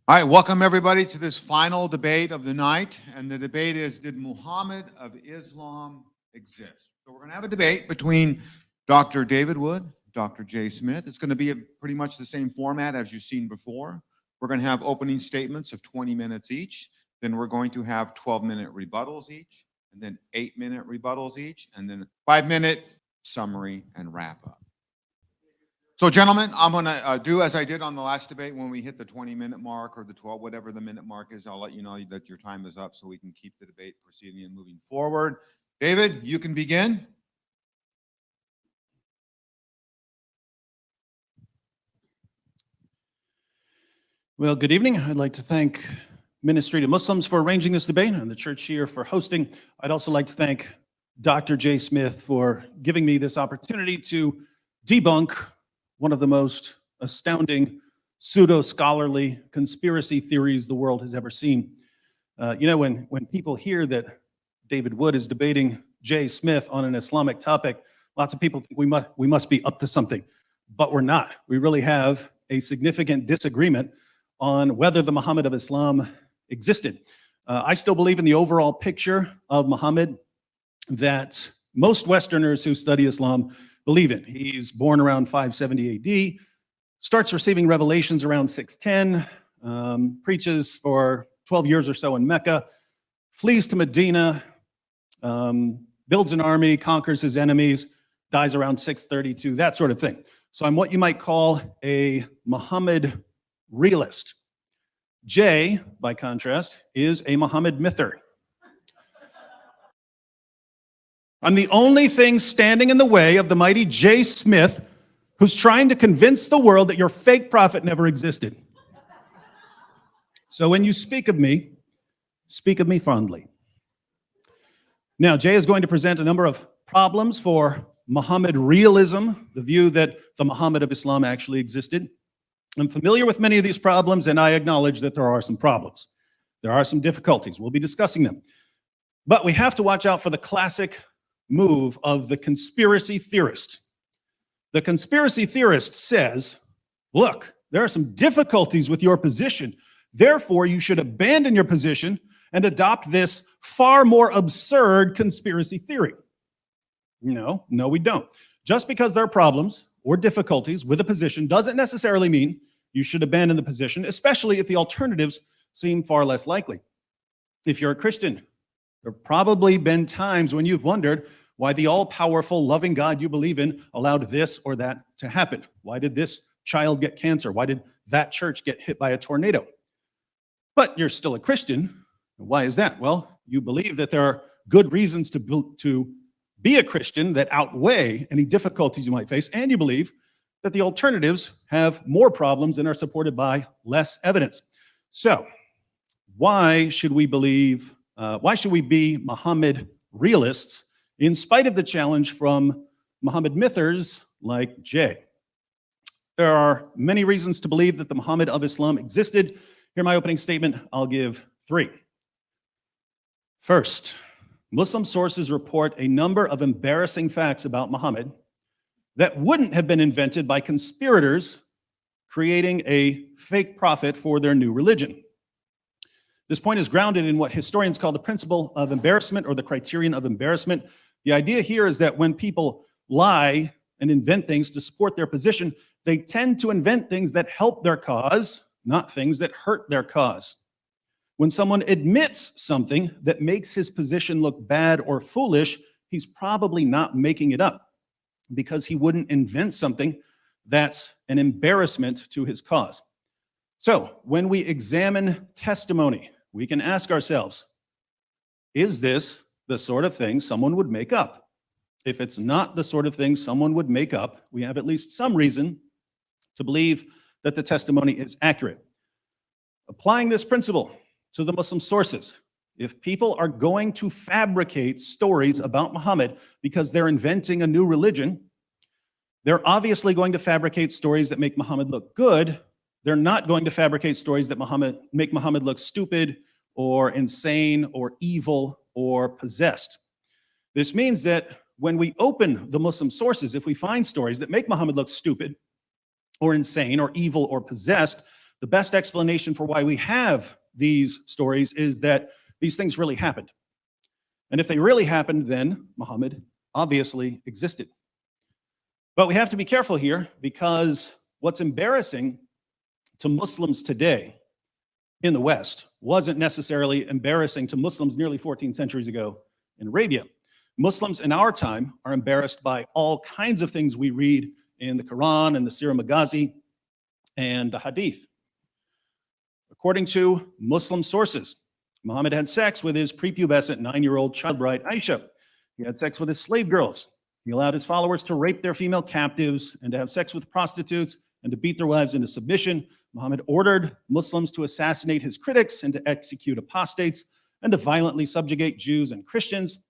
All right, welcome everybody to this final debate of the night. And the debate is, did Mohammad of Islam exist? So we're going to have a debate between Dr. David Wood, Dr. Jay Smith. It's going to be pretty much the same format as you've seen before. We're going to have opening statements of 20 minutes each. Then we're going to have 12-minute rebuttals each, and then 8-minute rebuttals each, and then 5-minute summary and wrap up. So, gentlemen, I'm going to do as I did on the last debate. When we hit the 20-minute mark or the 12, whatever the minute mark is, I'll let you know that your time is up so we can keep the debate proceeding and moving forward. David, you can begin. Well, good evening. I'd like to thank Ministry to Muslims for arranging this debate and the church here for hosting. I'd also like to thank Dr. Jay Smith for giving me this opportunity to debunk one of the most astounding pseudo-scholarly conspiracy theories the world has ever seen. When people hear that David Wood is debating Jay Smith on an Islamic topic, lots of people think we must be up to something, but we're not. We really have a significant disagreement on whether the Mohammed of Islam existed. I still believe in the overall picture of Muhammad that most Westerners who study Islam believe in. He's born around 570 AD, starts receiving revelations around 610, preaches for 12 years or so in Mecca, flees to Medina, builds an army, conquers his enemies, dies around 632, that sort of thing. So I'm what you might call a Muhammad realist. Jay, by contrast, is a Muhammad myther. I'm the only thing standing in the way of the mighty Jay Smith, who's trying to convince the world that your fake prophet never existed. So when you speak of me fondly. Now, Jay is going to present a number of problems for Muhammad realism, the view that the Muhammad of Islam actually existed. I'm familiar with many of these problems, and I acknowledge that there are some problems. There are some difficulties. We'll be discussing them. But we have to watch out for the classic move of the conspiracy theorist. The conspiracy theorist says, look, there are some difficulties with your position. Therefore, you should abandon your position and adopt this far more absurd conspiracy theory. No, we don't. Just because there are problems or difficulties with a position doesn't necessarily mean you should abandon the position, especially if the alternatives seem far less likely. If you're a Christian, there have probably been times when you've wondered why the all-powerful, loving God you believe in allowed this or that to happen. Why did this child get cancer? Why did that church get hit by a tornado? But you're still a Christian. Why is that? Well, you believe that there are good reasons to be a Christian that outweigh any difficulties you might face, and you believe that the alternatives have more problems and are supported by less evidence. So, why should we be Muhammad realists in spite of the challenge from Muhammad mythers like Jay? There are many reasons to believe that the Muhammad of Islam existed. Here my opening statement. I'll give 3. First, Muslim sources report a number of embarrassing facts about Muhammad that wouldn't have been invented by conspirators creating a fake prophet for their new religion. This point is grounded in what historians call the principle of embarrassment, or the criterion of embarrassment. The idea here is that when people lie and invent things to support their position, they tend to invent things that help their cause, not things that hurt their cause. When someone admits something that makes his position look bad or foolish, he's probably not making it up, because he wouldn't invent something that's an embarrassment to his cause. So when we examine testimony, we can ask ourselves, is this the sort of thing someone would make up? If it's not the sort of thing someone would make up, we have at least some reason to believe that the testimony is accurate. Applying this principle to the Muslim sources, if people are going to fabricate stories about Muhammad because they're inventing a new religion, they're obviously going to fabricate stories that make Muhammad look good. They're not going to fabricate stories that make Muhammad look stupid or insane or evil or possessed. This means that when we open the Muslim sources, if we find stories that make Muhammad look stupid or insane or evil or possessed, the best explanation for why we have these stories is that these things really happened. And if they really happened, then Muhammad obviously existed. But we have to be careful here, because what's embarrassing to Muslims today in the West wasn't necessarily embarrassing to Muslims nearly 14 centuries ago in Arabia. Muslims in our time are embarrassed by all kinds of things we read in the Quran and the Sirah Maghazi and the Hadith. According to Muslim sources, Muhammad had sex with his prepubescent 9-year-old child bride Aisha. He had sex with his slave girls. He allowed his followers to rape their female captives and to have sex with prostitutes and to beat their wives into submission. Muhammad ordered Muslims to assassinate his critics and to execute apostates and to violently subjugate Jews and Christians.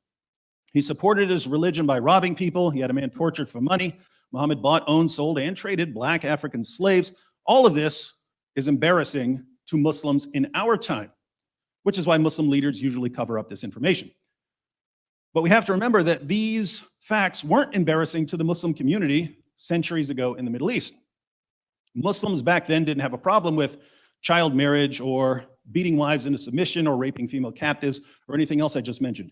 He supported his religion by robbing people. He had a man tortured for money. Muhammad bought, owned, sold, and traded black African slaves. All of this is embarrassing to Muslims in our time, which is why Muslim leaders usually cover up this information. But we have to remember that these facts weren't embarrassing to the Muslim community centuries ago in the Middle East. Muslims back then didn't have a problem with child marriage or beating wives into submission or raping female captives or anything else I just mentioned.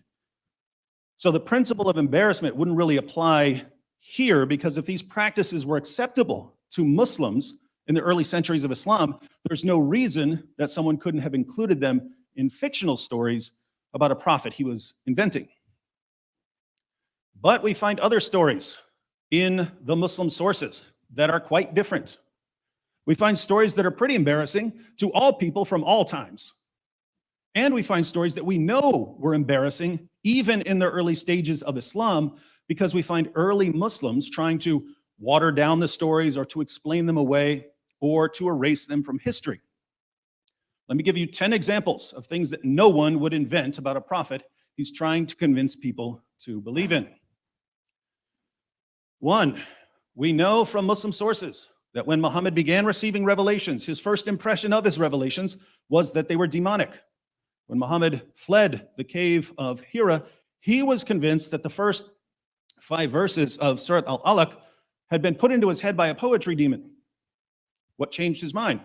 So the principle of embarrassment wouldn't really apply here, because if these practices were acceptable to Muslims in the early centuries of Islam, there's no reason that someone couldn't have included them in fictional stories about a prophet he was inventing. But we find other stories in the Muslim sources that are quite different. We find stories that are pretty embarrassing to all people from all times. And we find stories that we know were embarrassing even in the early stages of Islam, because we find early Muslims trying to water down the stories or to explain them away or to erase them from history. Let me give you 10 examples of things that no one would invent about a prophet he's trying to convince people to believe in. 1, we know from Muslim sources that when Muhammad began receiving revelations, his first impression of his revelations was that they were demonic. When Muhammad fled the cave of Hira, he was convinced that the first 5 verses of Surat Al-Alaq had been put into his head by a poetry demon. What changed his mind?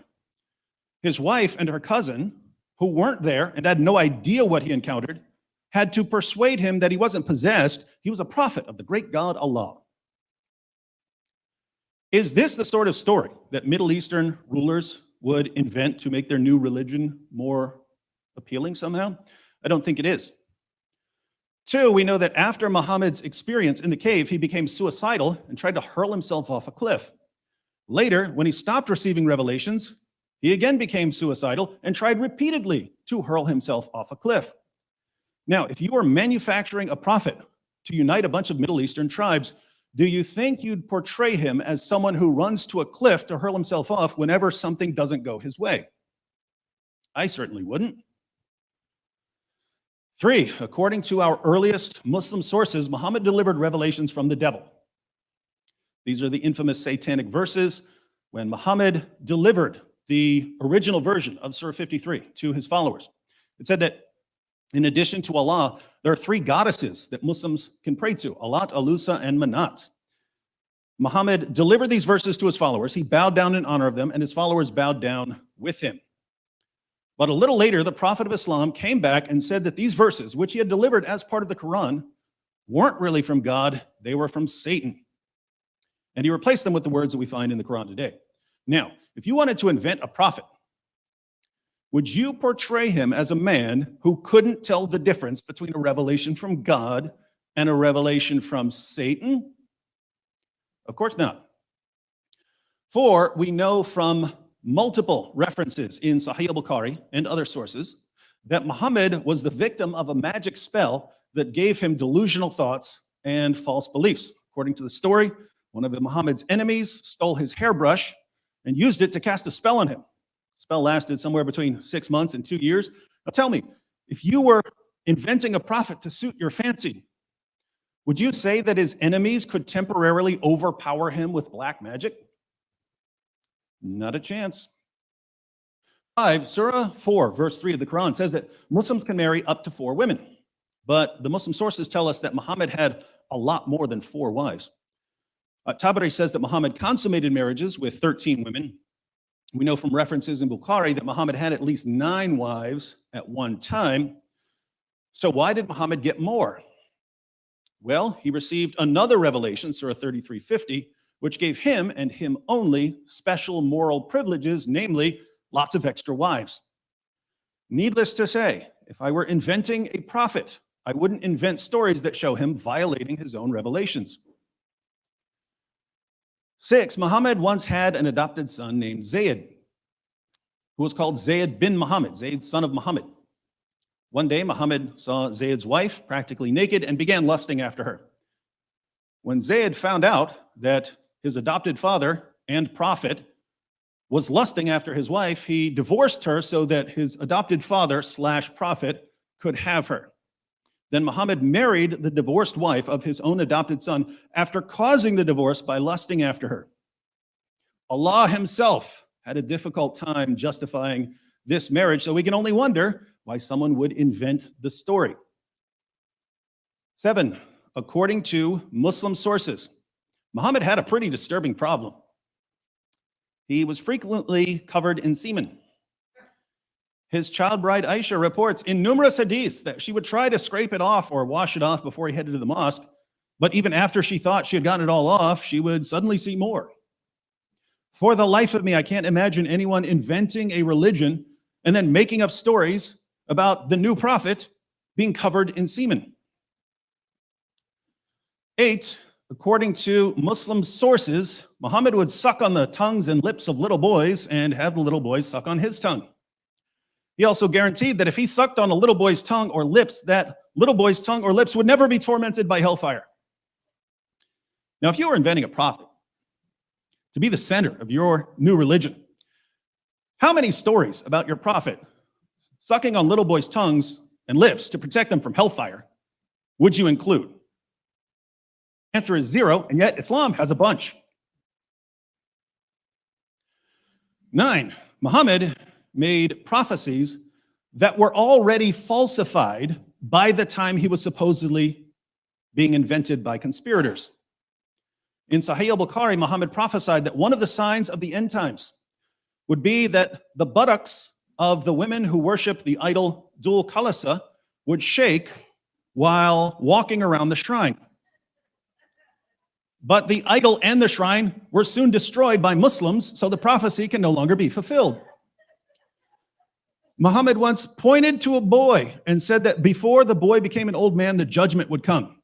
His wife and her cousin, who weren't there and had no idea what he encountered, had to persuade him that he wasn't possessed, he was a prophet of the great God Allah. Is this the sort of story that Middle Eastern rulers would invent to make their new religion more appealing somehow? I don't think it is. 2, we know that after Muhammad's experience in the cave, he became suicidal and tried to hurl himself off a cliff. Later, when he stopped receiving revelations, he again became suicidal and tried repeatedly to hurl himself off a cliff. Now, if you were manufacturing a prophet to unite a bunch of Middle Eastern tribes, do you think you'd portray him as someone who runs to a cliff to hurl himself off whenever something doesn't go his way? I certainly wouldn't. 3, according to our earliest Muslim sources, Muhammad delivered revelations from the devil. These are the infamous satanic verses when Muhammad delivered the original version of Surah 53 to his followers. It said that in addition to Allah, there are 3 goddesses that Muslims can pray to: Alat, Alusa, and Manat. Muhammad delivered these verses to his followers. He bowed down in honor of them, and his followers bowed down with him. But a little later, the Prophet of Islam came back and said that these verses, which he had delivered as part of the Quran, weren't really from God, they were from Satan. And he replaced them with the words that we find in the Quran today. Now, if you wanted to invent a prophet, would you portray him as a man who couldn't tell the difference between a revelation from God and a revelation from Satan? Of course not. 4, we know from multiple references in Sahih al-Bukhari and other sources that Muhammad was the victim of a magic spell that gave him delusional thoughts and false beliefs. According to the story, one of Muhammad's enemies stole his hairbrush and used it to cast a spell on him. The spell lasted somewhere between 6 months and 2 years. Now tell me, if you were inventing a prophet to suit your fancy, would you say that his enemies could temporarily overpower him with black magic? Not a chance. 5, Surah 4, verse 3 of the Quran says that Muslims can marry up to 4 women. But the Muslim sources tell us that Muhammad had a lot more than 4 wives. Tabari says that Muhammad consummated marriages with 13 women, We know from references in Bukhari that Muhammad had at least 9 wives at one time. So why did Muhammad get more? Well, he received another revelation, Surah 33:50, which gave him and him only special moral privileges, namely lots of extra wives. Needless to say, if I were inventing a prophet, I wouldn't invent stories that show him violating his own revelations. 6, Muhammad once had an adopted son named Zayd, who was called Zayd bin Muhammad, Zayd son of Muhammad. One day, Muhammad saw Zayd's wife practically naked and began lusting after her. When Zayd found out that his adopted father and prophet was lusting after his wife, he divorced her so that his adopted father/prophet could have her. Then Muhammad married the divorced wife of his own adopted son after causing the divorce by lusting after her. Allah himself had a difficult time justifying this marriage, so we can only wonder why someone would invent the story. 7, according to Muslim sources, Muhammad had a pretty disturbing problem. He was frequently covered in semen. His child bride Aisha reports in numerous hadiths that she would try to scrape it off or wash it off before he headed to the mosque, but even after she thought she had gotten it all off, she would suddenly see more. For the life of me, I can't imagine anyone inventing a religion and then making up stories about the new prophet being covered in semen. 8, according to Muslim sources, Muhammad would suck on the tongues and lips of little boys and have the little boys suck on his tongue. He also guaranteed that if he sucked on a little boy's tongue or lips, that little boy's tongue or lips would never be tormented by hellfire. Now, if you were inventing a prophet to be the center of your new religion, how many stories about your prophet sucking on little boys' tongues and lips to protect them from hellfire would you include? Answer is 0, and yet Islam has a bunch. 9, Muhammad made prophecies that were already falsified by the time he was supposedly being invented by conspirators. In Sahih al-Bukhari, Muhammad prophesied that one of the signs of the end times would be that the buttocks of the women who worship the idol Dhul Khalasa would shake while walking around the shrine. But the idol and the shrine were soon destroyed by Muslims, so the prophecy can no longer be fulfilled. Muhammad once pointed to a boy and said that before the boy became an old man, the judgment would come.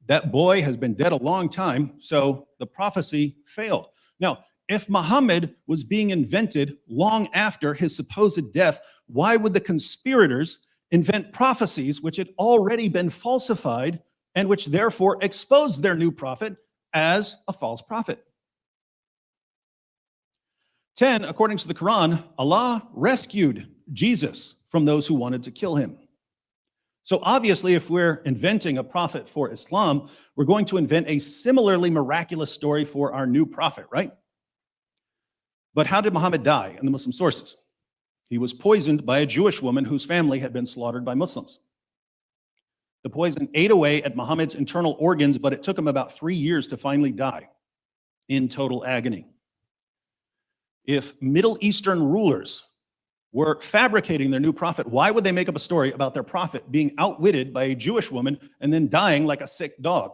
That boy has been dead a long time, so the prophecy failed. Now, if Muhammad was being invented long after his supposed death, why would the conspirators invent prophecies which had already been falsified and which therefore exposed their new prophet as a false prophet? 10, according to the Quran, Allah rescued Jesus from those who wanted to kill him. So obviously, if we're inventing a prophet for Islam, we're going to invent a similarly miraculous story for our new prophet, right? But how did Muhammad die in the Muslim sources? He was poisoned by a Jewish woman whose family had been slaughtered by Muslims. The poison ate away at Muhammad's internal organs, but it took him about 3 years to finally die in total agony. If Middle Eastern rulers were fabricating their new prophet, why would they make up a story about their prophet being outwitted by a Jewish woman and then dying like a sick dog?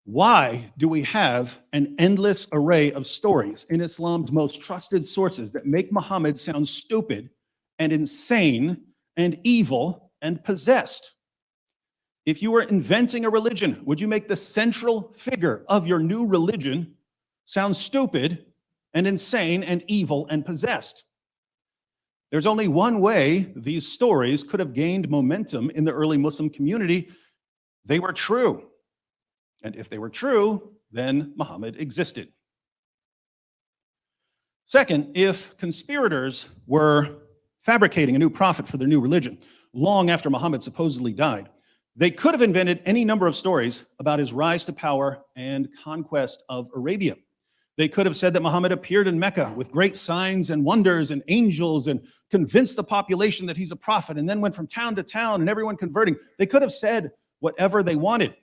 Why do we have an endless array of stories in Islam's most trusted sources that make Muhammad sound stupid and insane and evil and possessed? If you were inventing a religion, would you make the central figure of your new religion sound stupid and insane and evil and possessed? There's only one way these stories could have gained momentum in the early Muslim community. They were true. And if they were true, then Muhammad existed. Second, if conspirators were fabricating a new prophet for their new religion long after Muhammad supposedly died, they could have invented any number of stories about his rise to power and conquest of Arabia. They could have said that Muhammad appeared in Mecca with great signs and wonders and angels and convinced the population that he's a prophet and then went from town to town and everyone converting. They could have said whatever they wanted.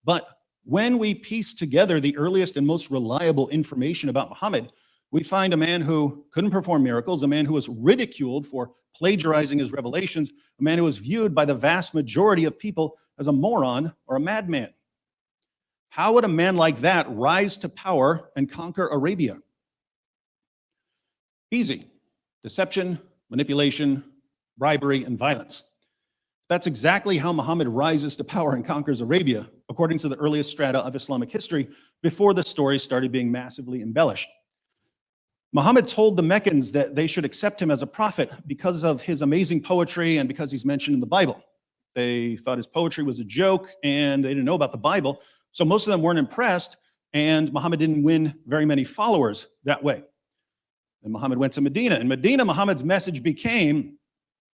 But when we piece together the earliest and most reliable information about Muhammad, we find a man who couldn't perform miracles, a man who was ridiculed for plagiarizing his revelations, a man who was viewed by the vast majority of people as a moron or a madman. How would a man like that rise to power and conquer Arabia? Easy. Deception, manipulation, bribery, and violence. That's exactly how Muhammad rises to power and conquers Arabia, according to the earliest strata of Islamic history, before the story started being massively embellished. Muhammad told the Meccans that they should accept him as a prophet because of his amazing poetry and because he's mentioned in the Bible. They thought his poetry was a joke and they didn't know about the Bible, so most of them weren't impressed, and Muhammad didn't win very many followers that way. And Muhammad went to Medina. In Medina, Muhammad's message became,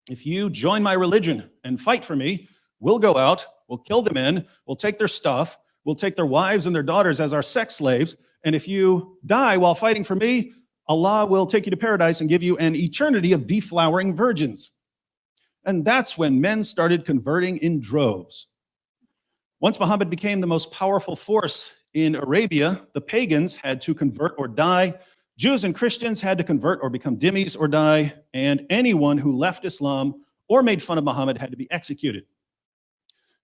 if you join my religion and fight for me, we'll go out, we'll kill the men, we'll take their stuff, we'll take their wives and their daughters as our sex slaves, and if you die while fighting for me, Allah will take you to paradise and give you an eternity of deflowering virgins. And that's when men started converting in droves. Once Muhammad became the most powerful force in Arabia, the pagans had to convert or die. Jews and Christians had to convert or become dhimmis or die, and anyone who left Islam or made fun of Muhammad had to be executed.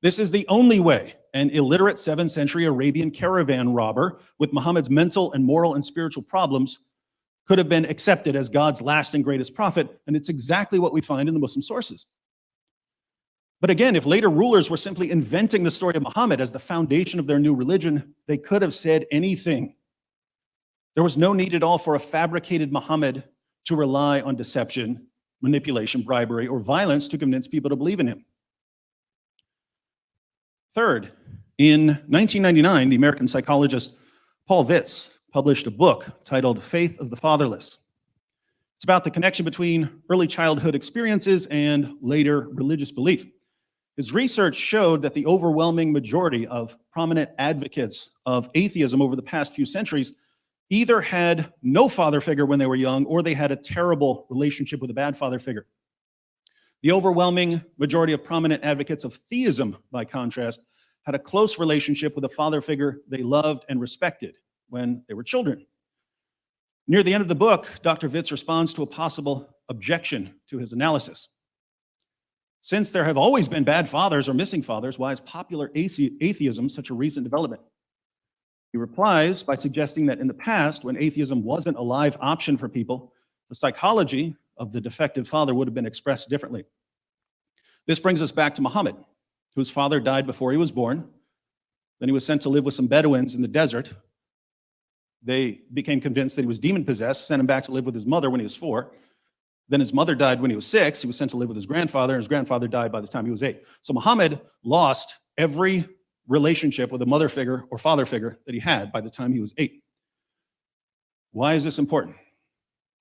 This is the only way an illiterate 7th century Arabian caravan robber with Muhammad's mental and moral and spiritual problems could have been accepted as God's last and greatest prophet, and it's exactly what we find in the Muslim sources. But again, if later rulers were simply inventing the story of Muhammad as the foundation of their new religion, they could have said anything. There was no need at all for a fabricated Muhammad to rely on deception, manipulation, bribery, or violence to convince people to believe in him. Third, in 1999, the American psychologist Paul Vitz published a book titled Faith of the Fatherless. It's about the connection between early childhood experiences and later religious belief. His research showed that the overwhelming majority of prominent advocates of atheism over the past few centuries either had no father figure when they were young or they had a terrible relationship with a bad father figure. The overwhelming majority of prominent advocates of theism, by contrast, had a close relationship with a father figure they loved and respected when they were children. Near the end of the book, Dr. Vitz responds to a possible objection to his analysis. Since there have always been bad fathers or missing fathers, why is popular atheism such a recent development? He replies by suggesting that in the past, when atheism wasn't a live option for people, the psychology of the defective father would have been expressed differently. This brings us back to Muhammad, whose father died before he was born. Then he was sent to live with some Bedouins in the desert. They became convinced that he was demon-possessed, sent him back to live with his mother when he was 4. Then his mother died when he was 6. He was sent to live with his grandfather, and his grandfather died by the time he was 8. So Muhammad lost every relationship with a mother figure or father figure that he had by the time he was 8. Why is this important?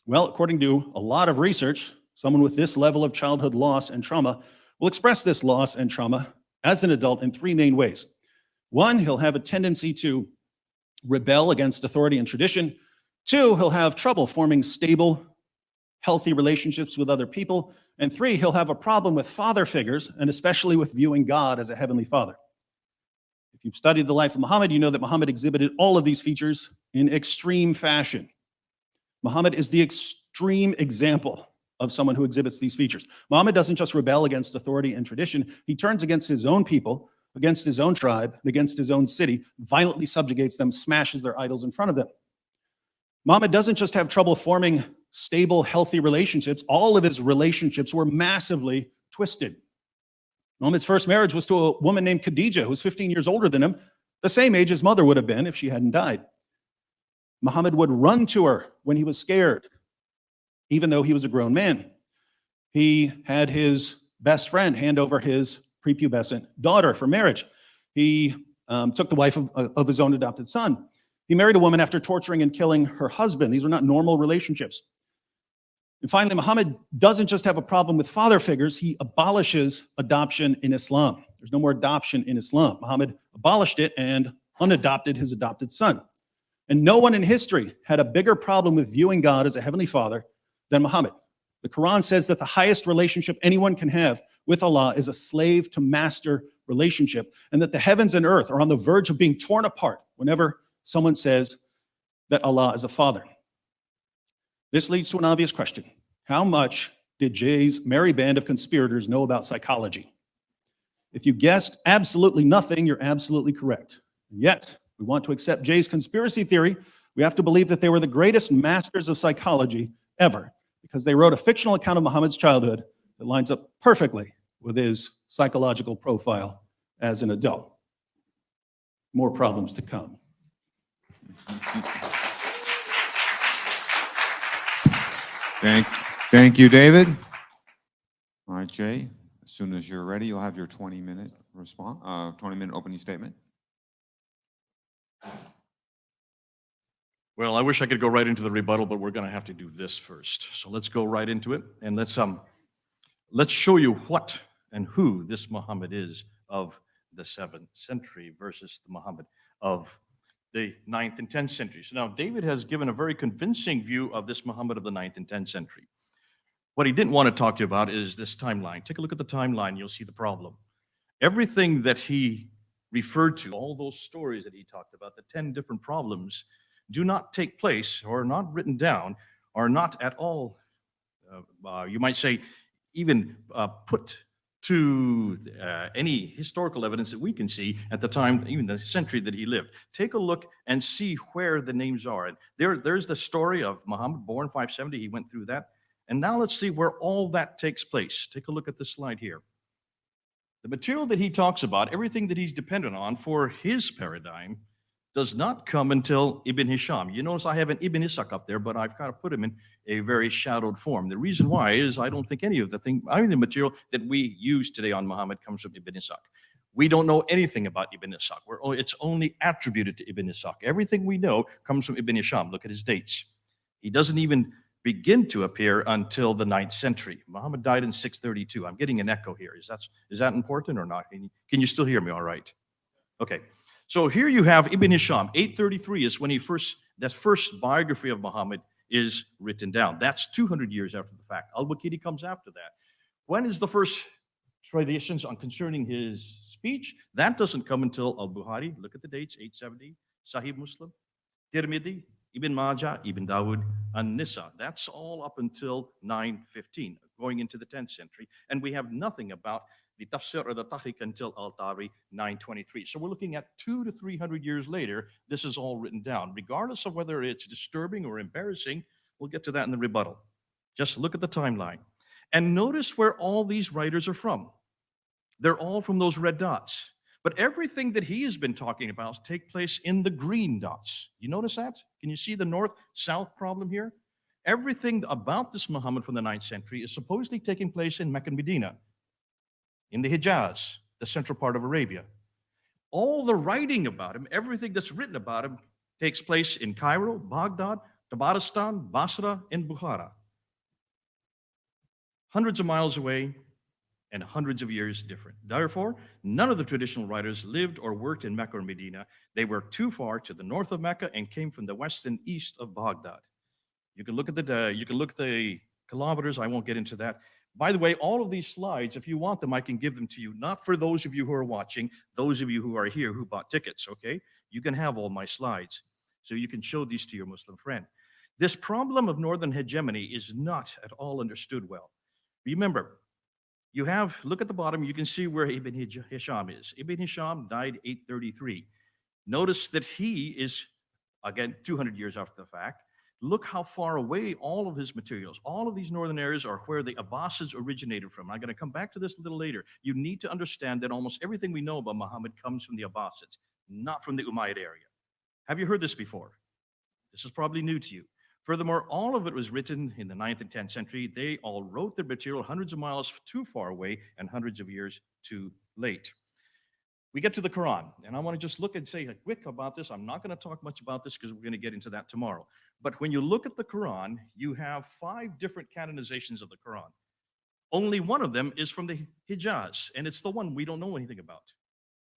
Well, according to a lot of research, someone with this level of childhood loss and trauma will express this loss and trauma as an adult in 3 main ways. 1, he'll have a tendency to rebel against authority and tradition. 2, he'll have trouble forming stable, healthy relationships with other people. And 3, he'll have a problem with father figures, and especially with viewing God as a heavenly father. If you've studied the life of Muhammad, you know that Muhammad exhibited all of these features in extreme fashion. Muhammad is the extreme example of someone who exhibits these features. Muhammad doesn't just rebel against authority and tradition, he turns against his own people, against his own tribe, and against his own city, violently subjugates them, smashes their idols in front of them. Muhammad doesn't just have trouble forming stable, healthy relationships. All of his relationships were massively twisted. Muhammad's first marriage was to a woman named Khadijah, who was 15 years older than him, the same age his mother would have been if she hadn't died. Muhammad would run to her when he was scared, even though he was a grown man. He had his best friend hand over his prepubescent daughter for marriage. He took the wife of his own adopted son. He married a woman after torturing and killing her husband. These were not normal relationships. And finally, Muhammad doesn't just have a problem with father figures, he abolishes adoption in Islam. There's no more adoption in Islam. Muhammad abolished it and unadopted his adopted son. And no one in history had a bigger problem with viewing God as a heavenly father than Muhammad. The Quran says that the highest relationship anyone can have with Allah is a slave to master relationship, and that the heavens and earth are on the verge of being torn apart whenever someone says that Allah is a father. This leads to an obvious question. How much did Jay's merry band of conspirators know about psychology? If you guessed absolutely nothing, you're absolutely correct. And yet, we want to accept Jay's conspiracy theory. We have to believe that they were the greatest masters of psychology ever, because they wrote a fictional account of Muhammad's childhood that lines up perfectly with his psychological profile as an adult. More problems to come. Thank you, David. All right, Jay, as soon as you're ready, you'll have your 20-minute response, 20-minute opening statement. Well, I wish I could go right into the rebuttal, but we're going to have to do this first. So let's go right into it, and let's show you what and who this Muhammad is of the 7th century versus the Muhammad of the 9th and 10th centuries. Now, David has given a very convincing view of this Muhammad of the 9th and 10th century. What he didn't want to talk to you about is this timeline. Take a look at the timeline, you'll see the problem. Everything that he referred to, all those stories that he talked about, the 10 different problems, do not take place or are not written down, are not at all, you might say, even put to any historical evidence that we can see at the time, even the century that he lived. Take a look and see where the names are. And there's the story of Muhammad, born 570. He went through that. And now let's see where all that takes place. Take a look at this slide here. The material that he talks about, everything that he's dependent on for his paradigm, does not come until Ibn Hisham. You notice I have an Ibn Ishaq up there, but I've got to put him in a very shadowed form. The reason why is I don't think any of the material that we use today on Muhammad comes from Ibn Ishaq. We don't know anything about Ibn Ishaq. It's only attributed to Ibn Ishaq. Everything we know comes from Ibn Hisham. Look at his dates. He doesn't even begin to appear until the 9th century. Muhammad died in 632. I'm getting an echo here. Is that important or not? Can you still hear me all right? Okay. So here you have Ibn Hisham. 833 is when that first biography of Muhammad is written down. That's 200 years after the fact. Al-Waqidi comes after that. When is the first traditions on concerning his speech? That doesn't come until Al-Bukhari. Look at the dates, 870. Sahih Muslim, Tirmidhi, Ibn Majah, Ibn Dawud, and Nisa. That's all up until 915, going into the 10th century. And we have nothing about the Tafsir or the Tahriq until Al-Tabari, 923. So we're looking at 200 to 300 years later, this is all written down. Regardless of whether it's disturbing or embarrassing, we'll get to that in the rebuttal. Just look at the timeline. And notice where all these writers are from. They're all from those red dots. But everything that he has been talking about take place in the green dots. You notice that? Can you see the north-south problem here? Everything about this Muhammad from the 9th century is supposedly taking place in Mecca and Medina, in the Hijaz, the central part of Arabia. All the writing about him, everything that's written about him, takes place in Cairo, Baghdad, Tabaristan, Basra, and Bukhara. Hundreds of miles away and hundreds of years different. Therefore, none of the traditional writers lived or worked in Mecca or Medina. They were too far to the north of Mecca and came from the west and east of Baghdad. You can look at the kilometers. I won't get into that. By the way, all of these slides, if you want them, I can give them to you. Not for those of you who are watching, those of you who are here who bought tickets, okay? You can have all my slides, so you can show these to your Muslim friend. This problem of northern hegemony is not at all understood well. Remember, look at the bottom, you can see where Ibn Hisham is. Ibn Hisham died 833. Notice that he is, again, 200 years after the fact. Look how far away all of his materials, all of these northern areas are where the Abbasids originated from. I'm going to come back to this a little later. You need to understand that almost everything we know about Muhammad comes from the Abbasids, not from the Umayyad area. Have you heard this before? This is probably new to you. Furthermore, all of it was written in the 9th and 10th century. They all wrote their material hundreds of miles too far away and hundreds of years too late. We get to the Quran, and I want to just look and say quick about this. I'm not going to talk much about this because we're going to get into that tomorrow. But when you look at the Quran, you have 5 different canonizations of the Quran. Only one of them is from the Hijaz, and it's the one we don't know anything about.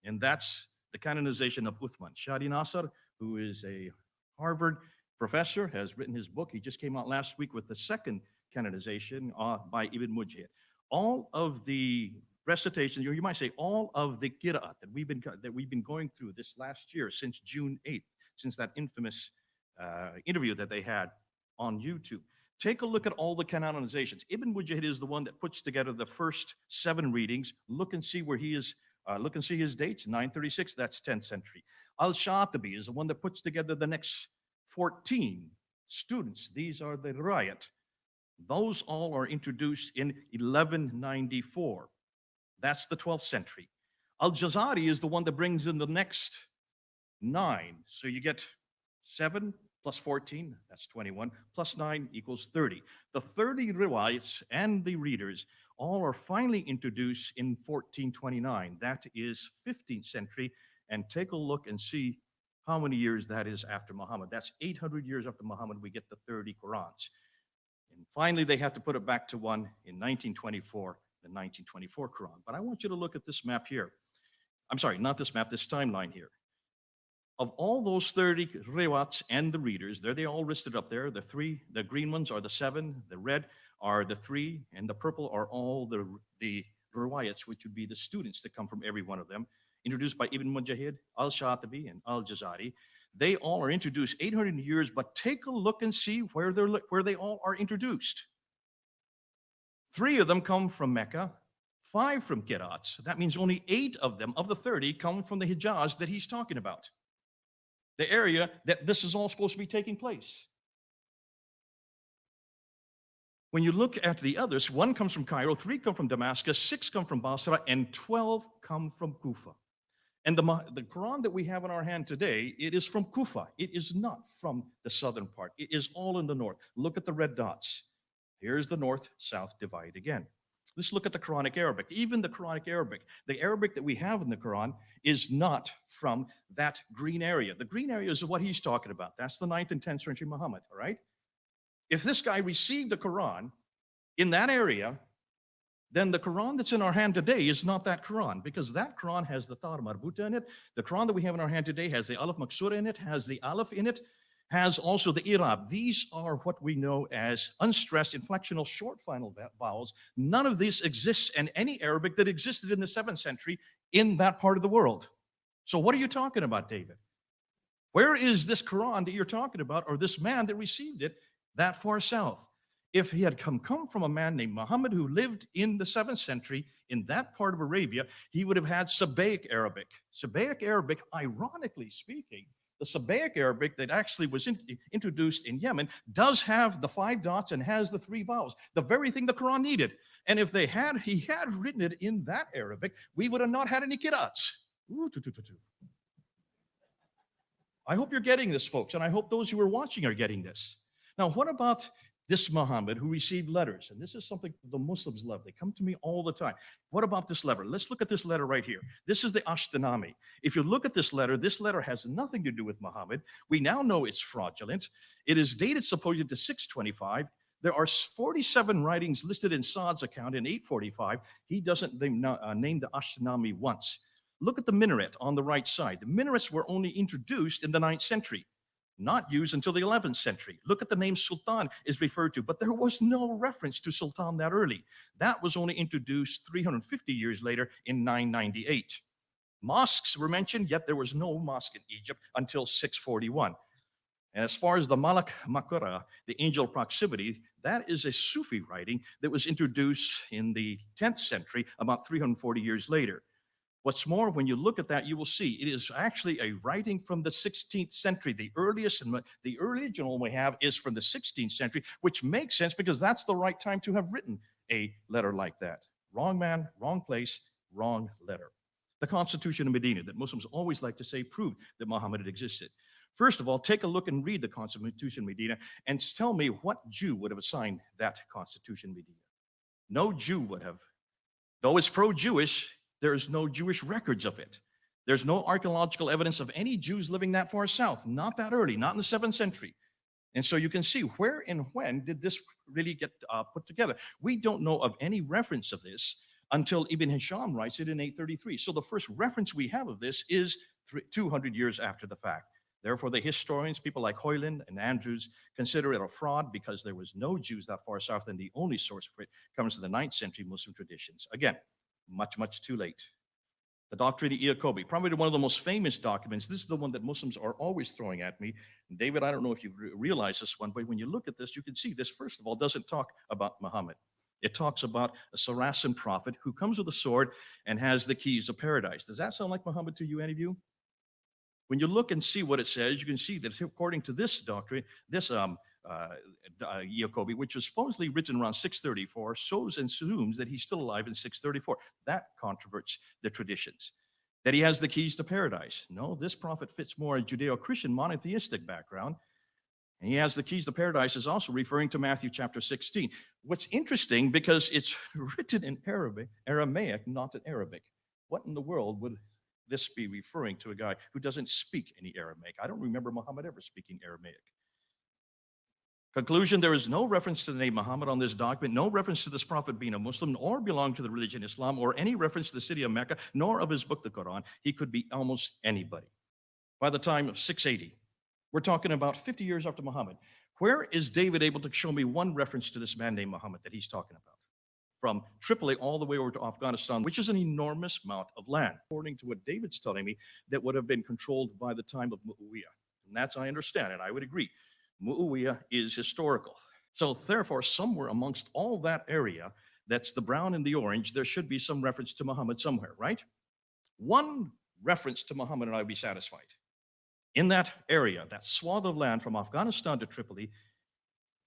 And that's the canonization of Uthman. Shadi Nasser, who is a Harvard professor, has written his book. He just came out last week with the second canonization by Ibn Mujahid. all of the recitations, you might say all of the qira'at that we've been going through this last year since June 8th, since that infamous interview that they had on YouTube. Take a look at all the canonizations. Ibn Mujahid is the one that puts together the first 7 readings. Look and see where he is. Look and see his dates. 936, that's 10th century. Al-Shatibi is the one that puts together the next 14 students. These are the riwayat. Those all are introduced in 1194. That's the 12th century. Al-Jazari is the one that brings in the next 9. So you get 7 plus 14, that's 21, plus 9 equals 30. The 30 riwayats and the readers all are finally introduced in 1429. That is 15th century. And take a look and see how many years that is after Muhammad. That's 800 years after Muhammad, we get the 30 Qurans. And finally, they have to put it back to one in 1924, the 1924 Quran. But I want you to look at this map here. I'm sorry, not this map, this timeline here. Of all those 30 riwayats and the readers, they all listed up there. The 3, the green ones are the 7, the red are the 3, and the purple are all the riwayats, which would be the students that come from every one of them, introduced by Ibn Mujahid, Al-Shatibi, and Al-Jazari. They all are introduced 800 years, but take a look and see where they all are introduced. 3 of them come from Mecca, 5 from Qira'ats. That means only 8 of them, of the 30, come from the Hijaz that he's talking about, the area that this is all supposed to be taking place. When you look at the others, 1 comes from Cairo, 3 come from Damascus, 6 come from Basra, and 12 come from Kufa. And the Quran that we have in our hand today, it is from Kufa. It is not from the southern part. It is all in the north. Look at the red dots. Here's the north-south divide again. Let's look at the Quranic Arabic. Even the Quranic Arabic, the Arabic that we have in the Quran is not from that green area. The green area is what he's talking about. That's the 9th and 10th century Muhammad, all right? If this guy received the Quran in that area, then the Quran that's in our hand today is not that Quran, because that Quran has the Tar Marbuta in it. The Quran that we have in our hand today has the Alif Maksura in it, has the Aleph in it, has also the Irab. These are what we know as unstressed inflectional short final vowels. None of this exists in any Arabic that existed in the 7th century in that part of the world. So what are you talking about, David? Where is this Quran that you're talking about, or this man that received it that far south? If he had come from a man named Muhammad who lived in the 7th century in that part of Arabia, he would have had Sabaic Arabic. Sabaic Arabic, ironically speaking, the Sabaic Arabic that actually was introduced in Yemen does have the 5 dots and has the 3 vowels, the very thing the Quran needed. And if he had written it in that Arabic, we would have not had any qira'ats. I hope you're getting this, folks, and I hope those who are watching are getting this. Now, what about this Muhammad who received letters? And this is something the Muslims love. They come to me all the time. What about this letter? Let's look at this letter right here. This is the Ashtanami. If you look at this letter has nothing to do with Muhammad. We now know it's fraudulent. It is dated supposedly to 625. There are 47 writings listed in Saad's account in 845. He doesn't name the Ashtanami once. Look at the minaret on the right side. The minarets were only introduced in the 9th century, not used until the 11th century. Look at the name Sultan is referred to, but there was no reference to Sultan that early. That was only introduced 350 years later in 998. Mosques were mentioned, yet there was no mosque in Egypt until 641. And as far as the Malak Makara, the angel proximity, that is a Sufi writing that was introduced in the 10th century, about 340 years later. What's more, when you look at that, you will see it is actually a writing from the 16th century. The earliest and the original we have is from the 16th century, which makes sense because that's the right time to have written a letter like that. Wrong man, wrong place, wrong letter. The Constitution of Medina that Muslims always like to say proved that Muhammad had existed. First of all, take a look and read the Constitution of Medina and tell me what Jew would have signed that Constitution of Medina. No Jew would have. Though it's pro-Jewish, there is no Jewish records of it. There's no archaeological evidence of any Jews living that far south, not that early, not in the 7th century. And so you can see where and when did this really get put together. We don't know of any reference of this until Ibn Hisham writes it in 833. So the first reference we have of this is 200 years after the fact. Therefore, the historians, people like Hoyland and Andrews, consider it a fraud because there was no Jews that far south, and the only source for it comes from the 9th century Muslim traditions. Again, much, much too late. The Doctrine of Iacobi, probably one of the most famous documents. This is the one that Muslims are always throwing at me. And David, I don't know if you realize this one, but when you look at this, you can see this, first of all, doesn't talk about Muhammad. It talks about a Saracen prophet who comes with a sword and has the keys of paradise. Does that sound like Muhammad to you, any of you? When you look and see what it says, you can see that according to this doctrine, this Iacobi, which was supposedly written around 634, shows and assumes that he's still alive in 634. That controverts the traditions. That he has the keys to paradise. No, this prophet fits more a Judeo-Christian monotheistic background. And he has the keys to paradise is also referring to Matthew chapter 16. What's interesting, because it's written in Aramaic, not in Arabic. What in the world would this be referring to a guy who doesn't speak any Aramaic? I don't remember Muhammad ever speaking Aramaic. Conclusion, there is no reference to the name Muhammad on this document, no reference to this prophet being a Muslim, or belong to the religion Islam, or any reference to the city of Mecca, nor of his book, the Quran. He could be almost anybody. By the time of 680, we're talking about 50 years after Muhammad. Where is David able to show me one reference to this man named Muhammad that he's talking about? From Tripoli all the way over to Afghanistan, which is an enormous amount of land, according to what David's telling me, that would have been controlled by the time of Muawiyah. And that's, I understand, and I would agree. Muawiyah is historical. So therefore, somewhere amongst all that area, that's the brown and the orange, there should be some reference to Muhammad somewhere, right? One reference to Muhammad and I would be satisfied. In that area, that swath of land from Afghanistan to Tripoli,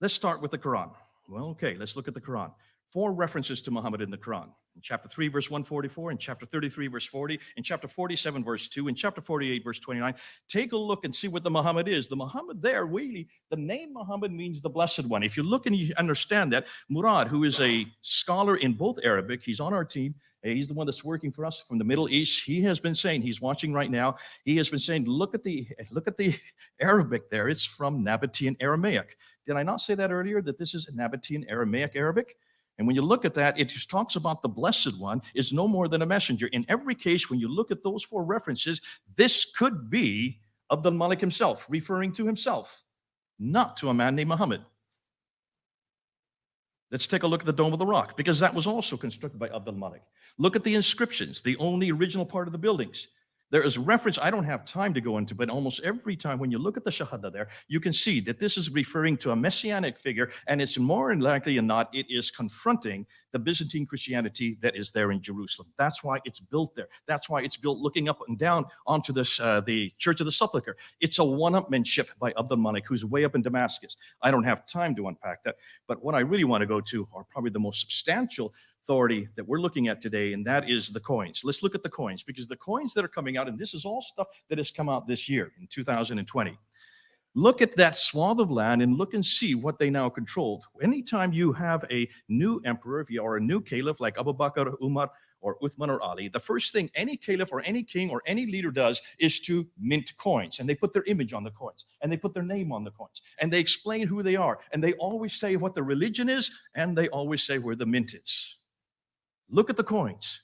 let's start with the Quran. Well, okay, let's look at the Quran. 4 references to Muhammad in the Quran. In chapter 3, verse 144, in chapter 33, verse 40, in chapter 47, verse 2, in chapter 48, verse 29. Take a look and see what the Muhammad is. The Muhammad there, really, the name Muhammad means the blessed one. If you look and you understand that, Murad, who is a scholar in both Arabic, he's on our team, he's the one that's working for us from the Middle East. He has been saying, he's watching right now, he has been saying, look at the Arabic there. It's from Nabatean Aramaic. Did I not say that earlier, that this is Nabatean Aramaic Arabic? And when you look at that, it just talks about the Blessed One is no more than a messenger. In every case, when you look at those 4 references, this could be Abdul Malik himself, referring to himself, not to a man named Muhammad. Let's take a look at the Dome of the Rock, because that was also constructed by Abdul Malik. Look at the inscriptions, the only original part of the buildings. There is reference, I don't have time to go into, but almost every time when you look at the Shahada there, you can see that this is referring to a messianic figure, and it's more likely than not, it is confronting the Byzantine Christianity that is there in Jerusalem. That's why it's built there. That's why it's built looking up and down onto this, the Church of the Sepulchre. It's a one-upmanship by Abdul Malik, who's way up in Damascus. I don't have time to unpack that, but what I really want to go to are probably the most substantial authority that we're looking at today, and that is the coins. Let's look at the coins, because the coins that are coming out, and this is all stuff that has come out this year in 2020. Look at that swath of land and look and see what they now controlled. Anytime you have a new emperor or a new caliph like Abu Bakr, Umar, or Uthman or Ali, the first thing any caliph or any king or any leader does is to mint coins. And they put their image on the coins, and they put their name on the coins, and they explain who they are, and they always say what the religion is, and they always say where the mint is. Look at the coins.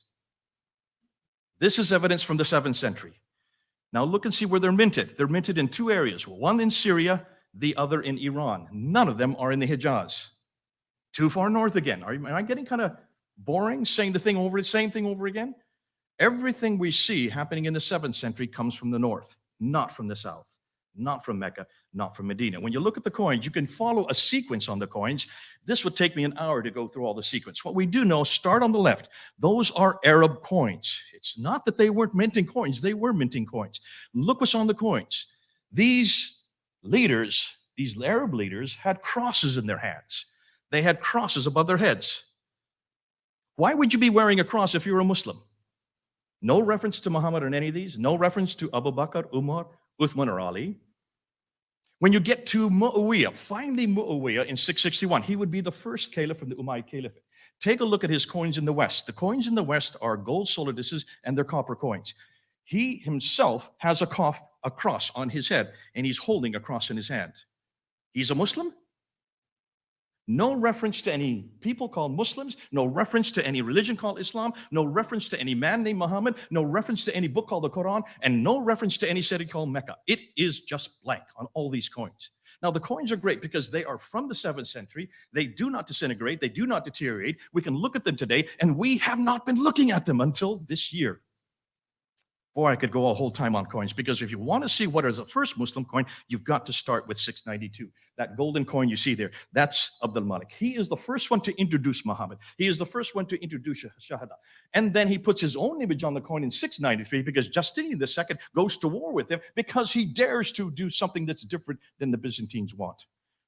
This is evidence from the 7th century. Now look and see where they're minted. They're minted in 2 areas, one in Syria, the other in Iran. None of them are in the Hijaz. Too far north again. Am I getting kind of boring, saying the same thing over again? Everything we see happening in the 7th century comes from the north, not from the south, not from Mecca, not from Medina. When you look at the coins, you can follow a sequence on the coins. This would take me an hour to go through all the sequence. What we do know, start on the left. Those are Arab coins. It's not that they weren't minting coins. They were minting coins. Look what's on the coins. These leaders, these Arab leaders, had crosses in their hands. They had crosses above their heads. Why would you be wearing a cross if you're a Muslim? No reference to Muhammad in any of these. No reference to Abu Bakr, Umar, Uthman, or Ali. When you get to Muawiyah, finally Muawiyah in 661, he would be the first caliph from the Umayyad Caliphate. Take a look at his coins in the West. The coins in the West are gold soliduses and they're copper coins. He himself has a cross on his head, and he's holding a cross in his hand. He's a Muslim? No reference to any people called Muslims, no reference to any religion called Islam, no reference to any man named Muhammad, no reference to any book called the Quran, and no reference to any city called Mecca. It is just blank on all these coins. Now, the coins are great because they are from the 7th century. They do not disintegrate. They do not deteriorate. We can look at them today, and we have not been looking at them until this year. Boy, I could go a whole time on coins, because if you want to see what is the first Muslim coin, you've got to start with 692. That golden coin you see there, that's Abdul Malik. He is the first one to introduce Muhammad. He is the first one to introduce Shahada. And then he puts his own image on the coin in 693 because Justinian II goes to war with him because he dares to do something that's different than the Byzantines want,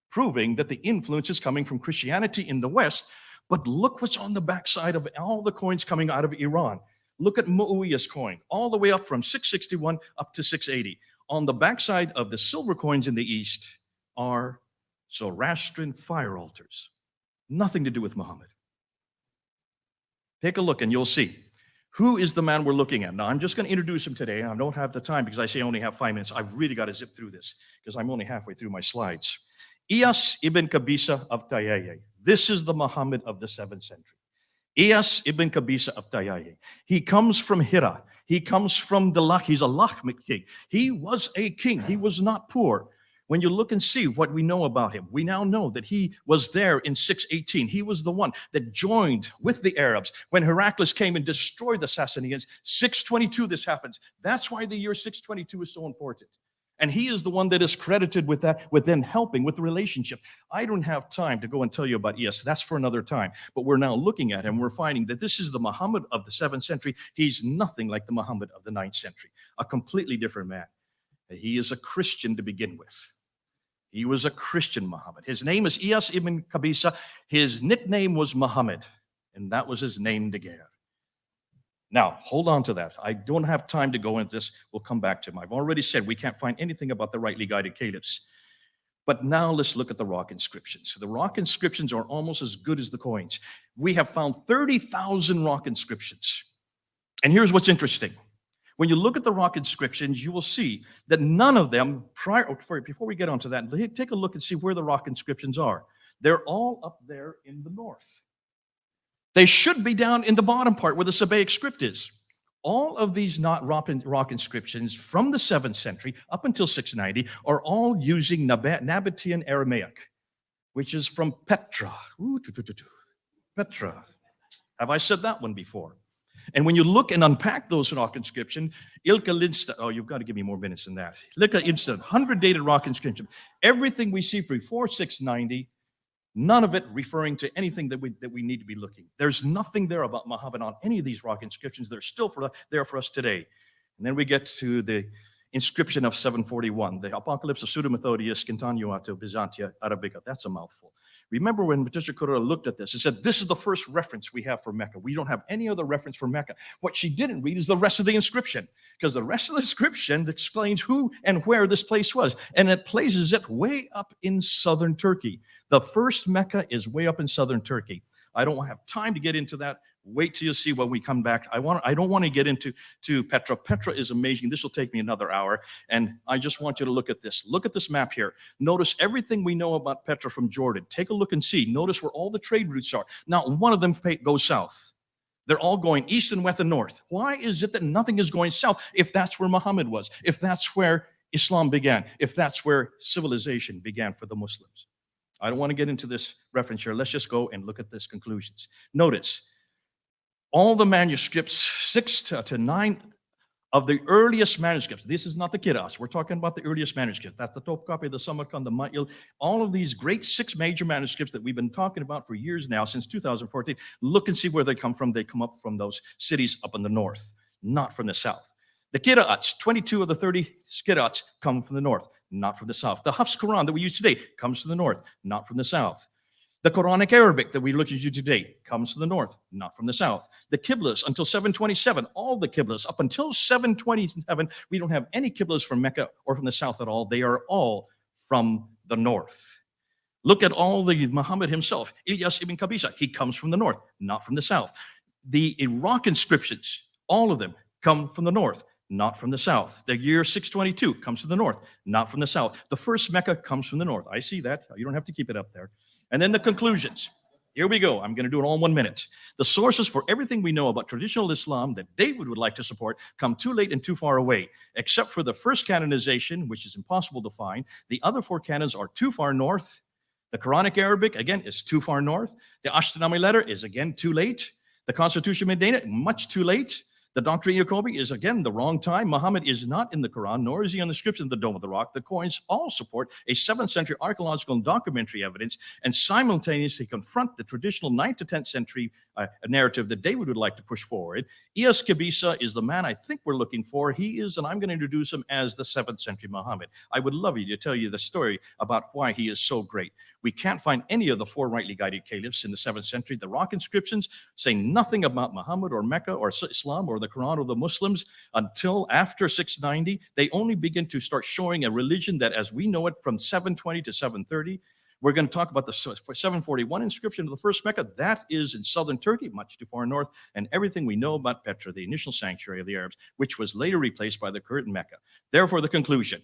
proving that the influence is coming from Christianity in the West. But look what's on the backside of all the coins coming out of Iran. Look at Muawiyah's coin, all the way up from 661 up to 680. On the backside of the silver coins in the East are Zoroastrian fire altars. Nothing to do with Muhammad. Take a look and you'll see. Who is the man we're looking at? Now, I'm just going to introduce him today. I don't have the time because I say I only have 5 minutes. I've really got to zip through this because I'm only halfway through my slides. Iyas ibn Qabisa of Tayyiye. This is the Muhammad of the 7th century. Iyas ibn Qabisa of Tayyiye. He comes from Hira. He comes from the Lach. He's a Lakhmid king. He was a king. He was not poor. When you look and see what we know about him, we now know that he was there in 618. He was the one that joined with the Arabs when Heraclius came and destroyed the Sassanians. 622 this happens. That's why the year 622 is so important. And he is the one that is credited with that, with then helping with the relationship. I don't have time to go and tell you about Iyas. That's for another time. But we're now looking at him. We're finding that this is the Muhammad of the 7th century. He's nothing like the Muhammad of the 9th century. A completely different man. He is a Christian to begin with. He was a Christian Muhammad. His name is Iyas ibn Qabisa. His nickname was Muhammad, and that was his name de guerre. Now, hold on to that. I don't have time to go into this. We'll come back to him. I've already said we can't find anything about the rightly guided caliphs. But now let's look at the rock inscriptions. The rock inscriptions are almost as good as the coins. We have found 30,000 rock inscriptions. And here's what's interesting. When you look at the rock inscriptions, you will see that none of them, before we get onto that, take a look and see where the rock inscriptions are. They're all up there in the north. They should be down in the bottom part where the Sabaic script is. All of these rock inscriptions from the 7th century up until 690 are all using Nabatean Aramaic, which is from Petra. Petra. Have I said that one before? And when you look and unpack those rock inscriptions, Ilka Lindstad, oh, you've got to give me more minutes than that. Ilka Lindstad, 100 dated rock inscription. Everything we see before 690, none of it referring to anything that we need to be looking. There's nothing there about Muhammad on any of these rock inscriptions. They're still there for us today. And then we get to the inscription of 741, the Apocalypse of Pseudo-Methodius Continuato Byzantia Arabica. That's a mouthful. Remember when Patricia Correa looked at this and said, this is the first reference we have for Mecca. We don't have any other reference for Mecca. What she didn't read is the rest of the inscription, because the rest of the inscription explains who and where this place was. And it places it way up in southern Turkey. The first Mecca is way up in southern Turkey. I don't have time to get into that. Wait till you see when we come back. I don't want to get into Petra. Petra is amazing. This will take me another hour. And I just want you to look at this. Look at this map here. Notice everything we know about Petra from Jordan. Take a look and see. Notice where all the trade routes are. Not one of them goes south. They're all going east and west and north. Why is it that nothing is going south if that's where Muhammad was, if that's where Islam began, if that's where civilization began for the Muslims? I don't want to get into this reference here. Let's just go and look at this conclusions. Notice all the manuscripts, 6 to 9 of the earliest manuscripts. This is not the Kiras. We're talking about the earliest manuscripts. That's the Topkapi, the Samarkand, the Ma'il. All of these great 6 major manuscripts that we've been talking about for years now, since 2014. Look and see where they come from. They come up from those cities up in the north, not from the south. The Qira'ats, 22 of the 30 Qira'ats come from the north, not from the south. The Hafs Quran that we use today comes from the north, not from the south. The Quranic Arabic that we look at today comes from the north, not from the south. The Qiblas until 727, all the Qiblas up until 727, we don't have any Qiblas from Mecca or from the south at all. They are all from the north. Look at all the Muhammad himself, Ilyas ibn Qabisa. He comes from the north, not from the south. The Iraq inscriptions, all of them come from the north, not from the south. The year 622 comes from the north, not from the south. The first Mecca comes from the north. I see that. You don't have to keep it up there. And then the conclusions. Here we go. I'm going to do it all in 1 minute. The sources for everything we know about traditional Islam that David would like to support come too late and too far away. Except for the first canonization, which is impossible to find. The other 4 canons are too far north. The Quranic Arabic, again, is too far north. The Ashtanami letter is, again, too late. The Constitution Medina, much too late. The Doctrine Jacobi is, again, the wrong time. Muhammad is not in the Quran, nor is he on the scripts in the Dome of the Rock. The coins all support a 7th century archaeological and documentary evidence and simultaneously confront the traditional 9th to 10th century narrative that David would like to push forward. Iyas Kabisa is the man I think we're looking for. He is, and I'm going to introduce him as the 7th century Muhammad. I would love you to tell you the story about why he is so great. We can't find any of the 4 rightly guided caliphs in the 7th century. The rock inscriptions say nothing about Muhammad or Mecca or Islam or the Quran or the Muslims until after 690. They only begin to start showing a religion that as we know it from 720 to 730. We're going to talk about the 741 inscription of the first Mecca. That is in southern Turkey, much too far north, and everything we know about Petra, the initial sanctuary of the Arabs, which was later replaced by the current Mecca. Therefore, the conclusion.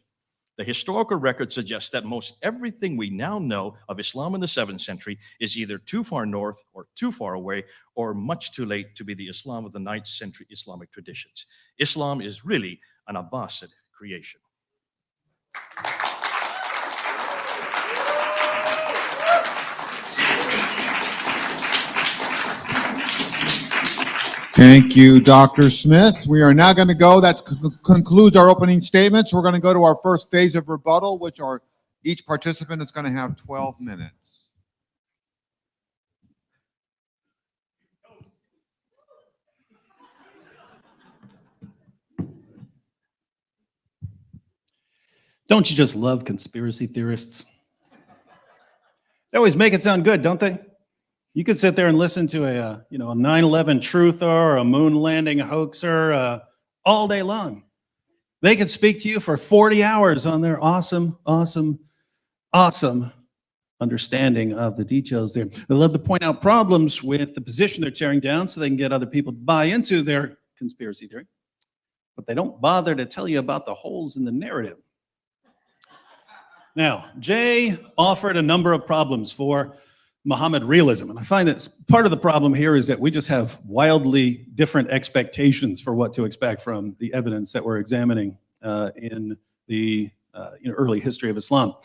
The historical record suggests that most everything we now know of Islam in the 7th century is either too far north or too far away or much too late to be the Islam of the 9th century Islamic traditions. Islam is really an Abbasid creation. Thank you, Dr. Smith. We are now going to go. That concludes our opening statements. We're going to go to our first phase of rebuttal, which are each participant is going to have 12 minutes. Don't you just love conspiracy theorists? They always make it sound good, don't they? You could sit there and listen to a 9/11 truther or a moon landing hoaxer all day long. They could speak to you for 40 hours on their awesome understanding of the details there. They love to point out problems with the position they're tearing down so they can get other people to buy into their conspiracy theory. But they don't bother to tell you about the holes in the narrative. Now, Jay offered a number of problems for Muhammad realism. And I find that part of the problem here is that we just have wildly different expectations for what to expect from the evidence that we're examining in the early history of Islam.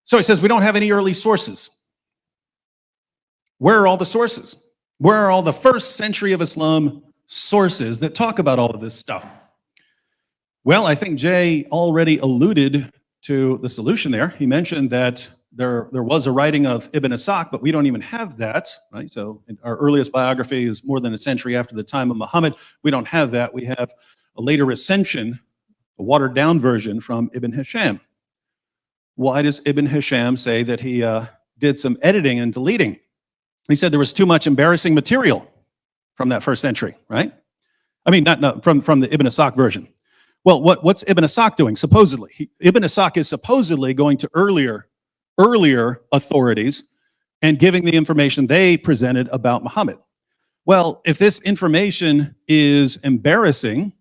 So he says we don't have any early sources. Where are all the sources? Where are all the 1st century of Islam sources that talk about all of this stuff? Well, I think Jay already alluded to the solution there. He mentioned that there was a writing of Ibn Ishaq, but we don't even have that, right? So our earliest biography is more than a century after the time of Muhammad. We don't have that. We have a later recension, a watered down version from Ibn Hisham. Why does Ibn Hisham say that he did some editing and deleting? He said there was too much embarrassing material from that 1st century, right? I mean, not from the Ibn Ishaq version. Well, what's Ibn Ishaq doing, supposedly? Ibn Ishaq is supposedly going to earlier authorities and giving the information they presented about Muhammad. Well, if this information is embarrassing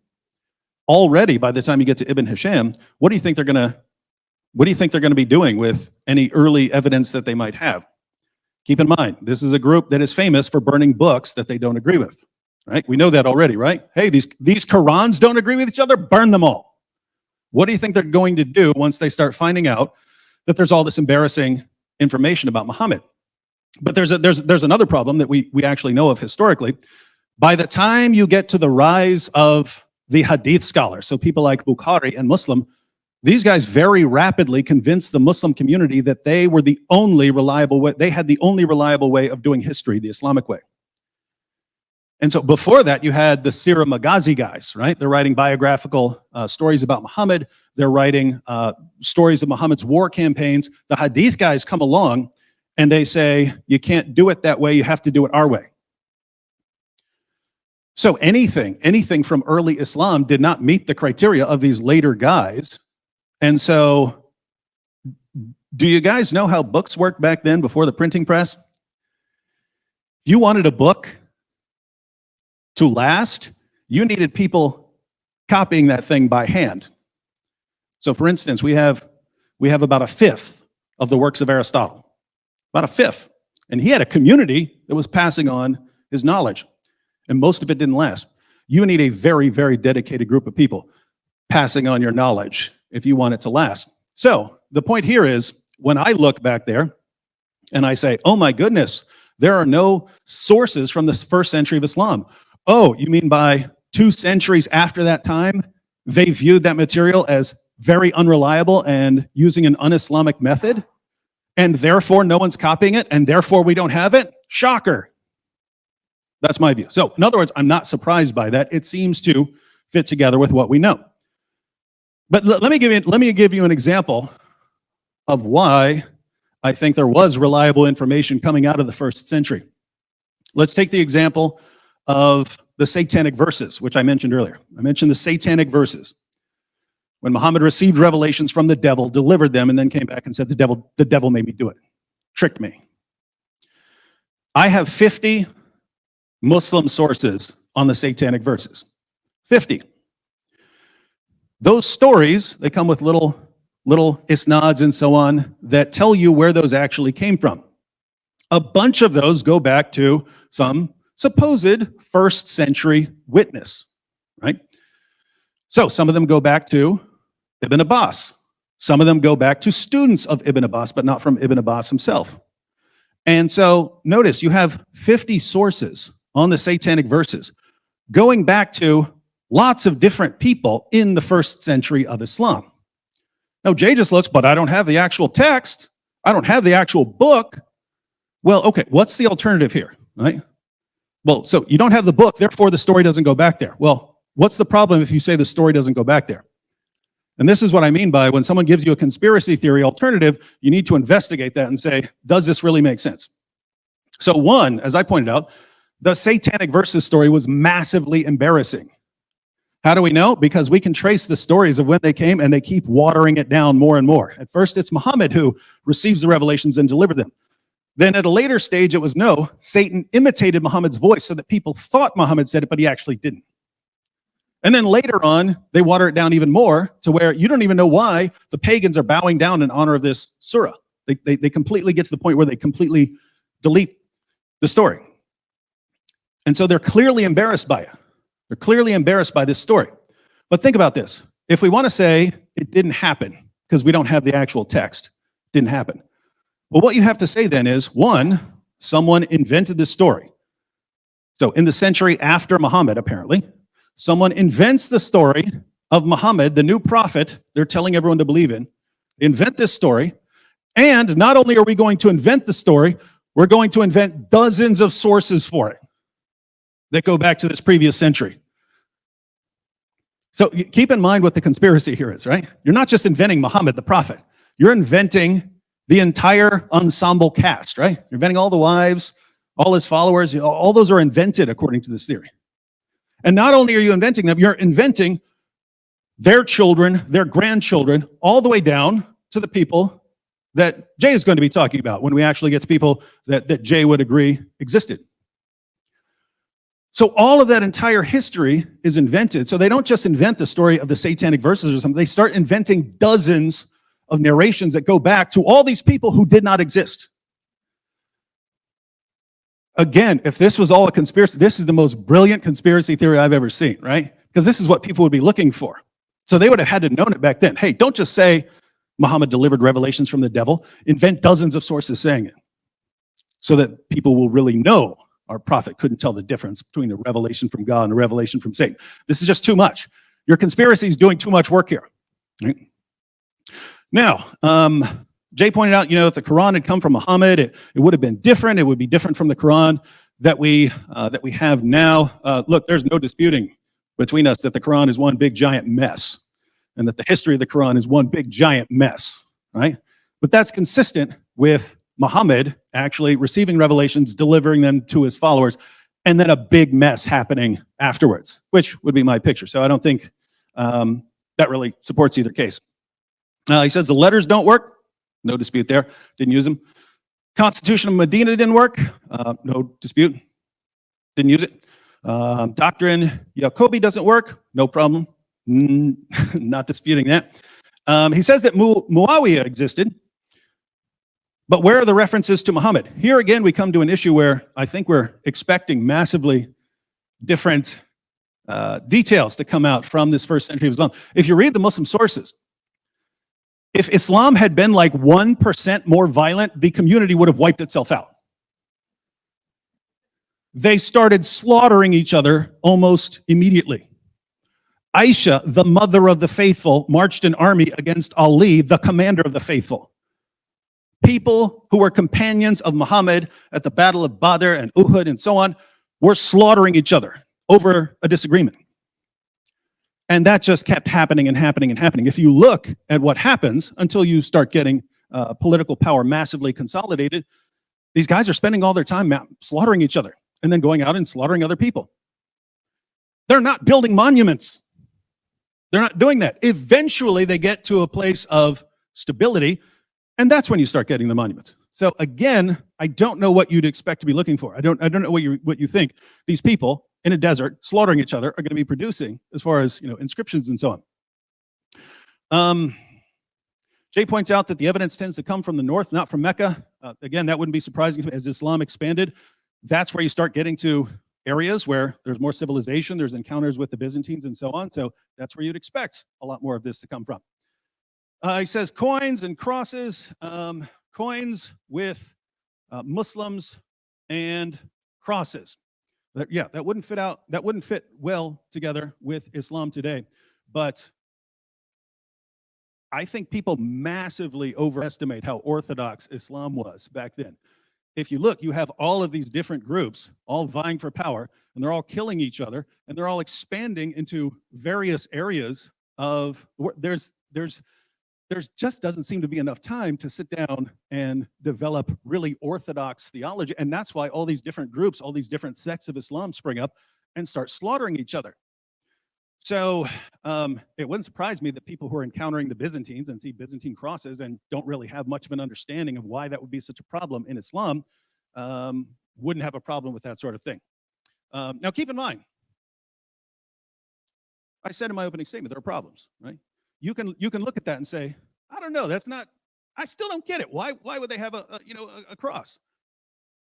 already by the time you get to Ibn Hisham, what do you think they're going to be doing with any early evidence that they might have? Keep in mind, this is a group that is famous for burning books that they don't agree with, right? We know that already, right? Hey, these Qurans don't agree with each other, burn them all. What do you think they're going to do once they start finding out that there's all this embarrassing information about Muhammad? But there's another problem that we actually know of historically. By the time you get to the rise of the hadith scholars, so people like Bukhari and Muslim, these guys very rapidly convinced the Muslim community that they were the only reliable way, they had the only reliable way of doing history, the Islamic way. And so before that, you had the Sirah Maghazi guys, right? They're writing biographical stories about Muhammad. They're writing stories of Muhammad's war campaigns. The hadith guys come along and they say, you can't do it that way. You have to do it our way. So anything from early Islam did not meet the criteria of these later guys. And so do you guys know how books worked back then before the printing press? If you wanted a book to last, you needed people copying that thing by hand. So for instance, we have about 1/5 of the works of Aristotle. about a fifth. And he had a community that was passing on his knowledge. And most of it didn't last. You need a very, very dedicated group of people passing on your knowledge if you want it to last. So the point here is, when I look back there and I say, oh my goodness, there are no sources from the first century of Islam. Oh, you mean by 2 centuries after that time, they viewed that material as very unreliable and using an un-Islamic method, and therefore no one's copying it, and therefore we don't have it? Shocker. That's my view. So in other words, I'm not surprised by that. It seems to fit together with what we know. But let me give you an example of why I think there was reliable information coming out of the first century. Let's take the example of the satanic verses, which I mentioned earlier. I mentioned the satanic verses. When Muhammad received revelations from the devil, delivered them, and then came back and said, the devil made me do it, tricked me. I have 50 Muslim sources on the satanic verses. 50. Those stories, they come with little isnads and so on that tell you where those actually came from. A bunch of those go back to some supposed first century witness, right? So some of them go back to Ibn Abbas. Some of them go back to students of Ibn Abbas, but not from Ibn Abbas himself. And so notice you have 50 sources on the satanic verses going back to lots of different people in the first century of Islam. Now, Jay just looks, but I don't have the actual text. I don't have the actual book. Well, okay, what's the alternative here, right? Well, so you don't have the book, therefore the story doesn't go back there. Well, what's the problem if you say the story doesn't go back there? And this is what I mean by when someone gives you a conspiracy theory alternative, you need to investigate that and say, does this really make sense? So one, as I pointed out, the satanic verses story was massively embarrassing. How do we know? Because we can trace the stories of when they came, and they keep watering it down more and more. At first, it's Muhammad who receives the revelations and delivered them. Then at a later stage, it was no, Satan imitated Muhammad's voice so that people thought Muhammad said it, but he actually didn't. And then later on, they water it down even more to where you don't even know why the pagans are bowing down in honor of this surah. They completely get to the point where they completely delete the story. And so they're clearly embarrassed by it. They're clearly embarrassed by this story. But think about this. If we want to say it didn't happen because we don't have the actual text, it didn't happen. Well, what you have to say then is, one, someone invented this story. So in the century after Muhammad, apparently, someone invents the story of Muhammad, the new prophet they're telling everyone to believe in. They invent this story. And not only are we going to invent the story, we're going to invent dozens of sources for it that go back to this previous century. So keep in mind what the conspiracy here is, right? You're not just inventing Muhammad, the prophet. You're inventing the entire ensemble cast, right? You're inventing all the wives, all his followers, all those are invented according to this theory. And not only are you inventing them, you're inventing their children, their grandchildren, all the way down to the people that Jay is going to be talking about when we actually get to people that Jay would agree existed. So all of that entire history is invented. So they don't just invent the story of the satanic verses or something. They start inventing dozens of narrations that go back to all these people who did not exist. Again, if this was all a conspiracy, this is the most brilliant conspiracy theory I've ever seen, right? Because this is what people would be looking for. So they would have had to known it back then. Hey, don't just say Muhammad delivered revelations from the devil. Invent dozens of sources saying it so that people will really know our prophet couldn't tell the difference between a revelation from God and a revelation from Satan. This is just too much. Your conspiracy is doing too much work here. Right? Now, Jay pointed out, if the Quran had come from Muhammad, it would have been different. It would be different from the Quran that we have now. Look, there's no disputing between us that the Quran is one big giant mess, and that the history of the Quran is one big giant mess, right? But that's consistent with Muhammad actually receiving revelations, delivering them to his followers, and then a big mess happening afterwards, which would be my picture. So I don't think that really supports either case. He says the letters don't work. No dispute there. Didn't use them. Constitution of Medina didn't work. No dispute. Didn't use it. Doctrine Jacobi doesn't work. No problem. Not disputing that. He says that Muawiyah existed. But where are the references to Muhammad? Here again, we come to an issue where I think we're expecting massively different details to come out from this first century of Islam. If you read the Muslim sources, if Islam had been like 1% more violent, the community would have wiped itself out. They started slaughtering each other almost immediately. Aisha, the mother of the faithful, marched an army against Ali, the commander of the faithful. People who were companions of Muhammad at the Battle of Badr and Uhud and so on were slaughtering each other over a disagreement. And that just kept happening and happening and happening. If you look at what happens until you start getting political power massively consolidated, these guys are spending all their time slaughtering each other and then going out and slaughtering other people. They're not building monuments. They're not doing that. Eventually, they get to a place of stability, and that's when you start getting the monuments. So again, I don't know what you'd expect to be looking for. I don't know what you think these people in a desert slaughtering each other are going to be producing as far as inscriptions and so on. Jay points out that the evidence tends to come from the north, not from Mecca. Again, that wouldn't be surprising as Islam expanded. That's where you start getting to areas where there's more civilization, there's encounters with the Byzantines and so on. So that's where you'd expect a lot more of this to come from. He says coins and crosses, coins with Muslims and crosses. That wouldn't fit well together with Islam today. But I think people massively overestimate how orthodox Islam was back then. If you look, you have all of these different groups all vying for power, and they're all killing each other, and they're all expanding into various areas of, there's just doesn't seem to be enough time to sit down and develop really orthodox theology. And that's why all these different groups, all these different sects of Islam spring up and start slaughtering each other. So it wouldn't surprise me that people who are encountering the Byzantines and see Byzantine crosses and don't really have much of an understanding of why that would be such a problem in Islam wouldn't have a problem with that sort of thing. Now, keep in mind, I said in my opening statement, there are problems, right? You can look at that and say, I don't know, I still don't get it. Why would they have a cross?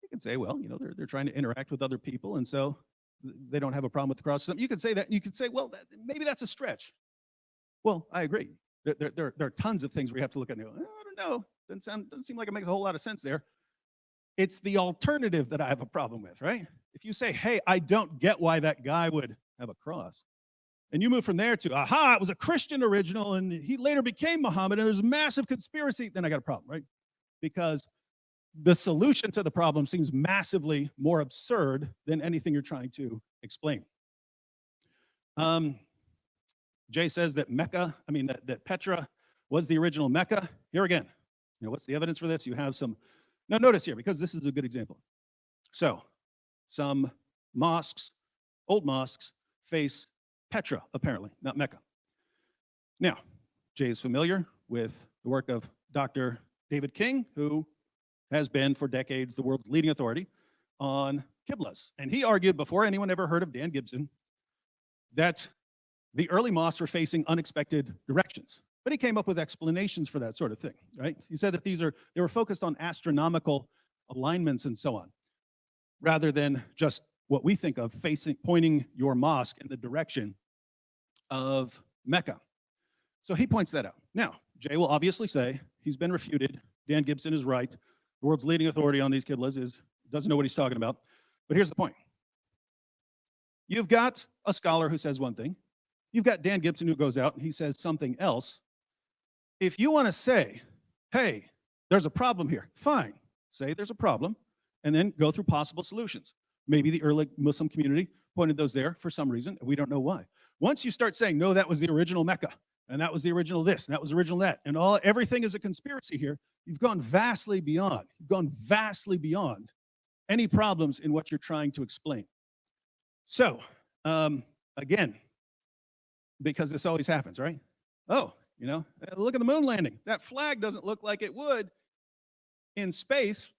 You can say, well, they're trying to interact with other people, and so they don't have a problem with the cross. You could say that. You could say, well, maybe that's a stretch. Well, I agree. There are tons of things we have to look at and go, I don't know. Doesn't seem like it makes a whole lot of sense there. It's the alternative that I have a problem with, right? If you say, hey, I don't get why that guy would have a cross, and you move from there to, aha, it was a Christian original, and he later became Muhammad, and there's a massive conspiracy, then I got a problem, right? Because the solution to the problem seems massively more absurd than anything you're trying to explain. Jay says that that Petra was the original Mecca. Here again, what's the evidence for this? You have some, now notice here, because this is a good example. So, some mosques, old mosques, face Petra, apparently, not Mecca. Now, Jay is familiar with the work of Dr. David King, who has been for decades the world's leading authority on Qiblas. And he argued before anyone ever heard of Dan Gibson that the early mosques were facing unexpected directions. But he came up with explanations for that sort of thing, right? He said that they were focused on astronomical alignments and so on, rather than just what we think of pointing your mosque in the direction of Mecca. So he points that out. Now, Jay will obviously say he's been refuted. Dan Gibson is right. The world's leading authority on these Qiblas doesn't know what he's talking about. But here's the point. You've got a scholar who says one thing. You've got Dan Gibson who goes out and he says something else. If you want to say, hey, there's a problem here, fine. Say there's a problem, and then go through possible solutions. Maybe the early Muslim community pointed those there for some reason, and we don't know why. Once you start saying, no, that was the original Mecca, and that was the original this, and that was the original that, and everything is a conspiracy here, you've gone vastly beyond. You've gone vastly beyond any problems in what you're trying to explain. So, again, because this always happens, right? Oh, look at the moon landing. That flag doesn't look like it would in space.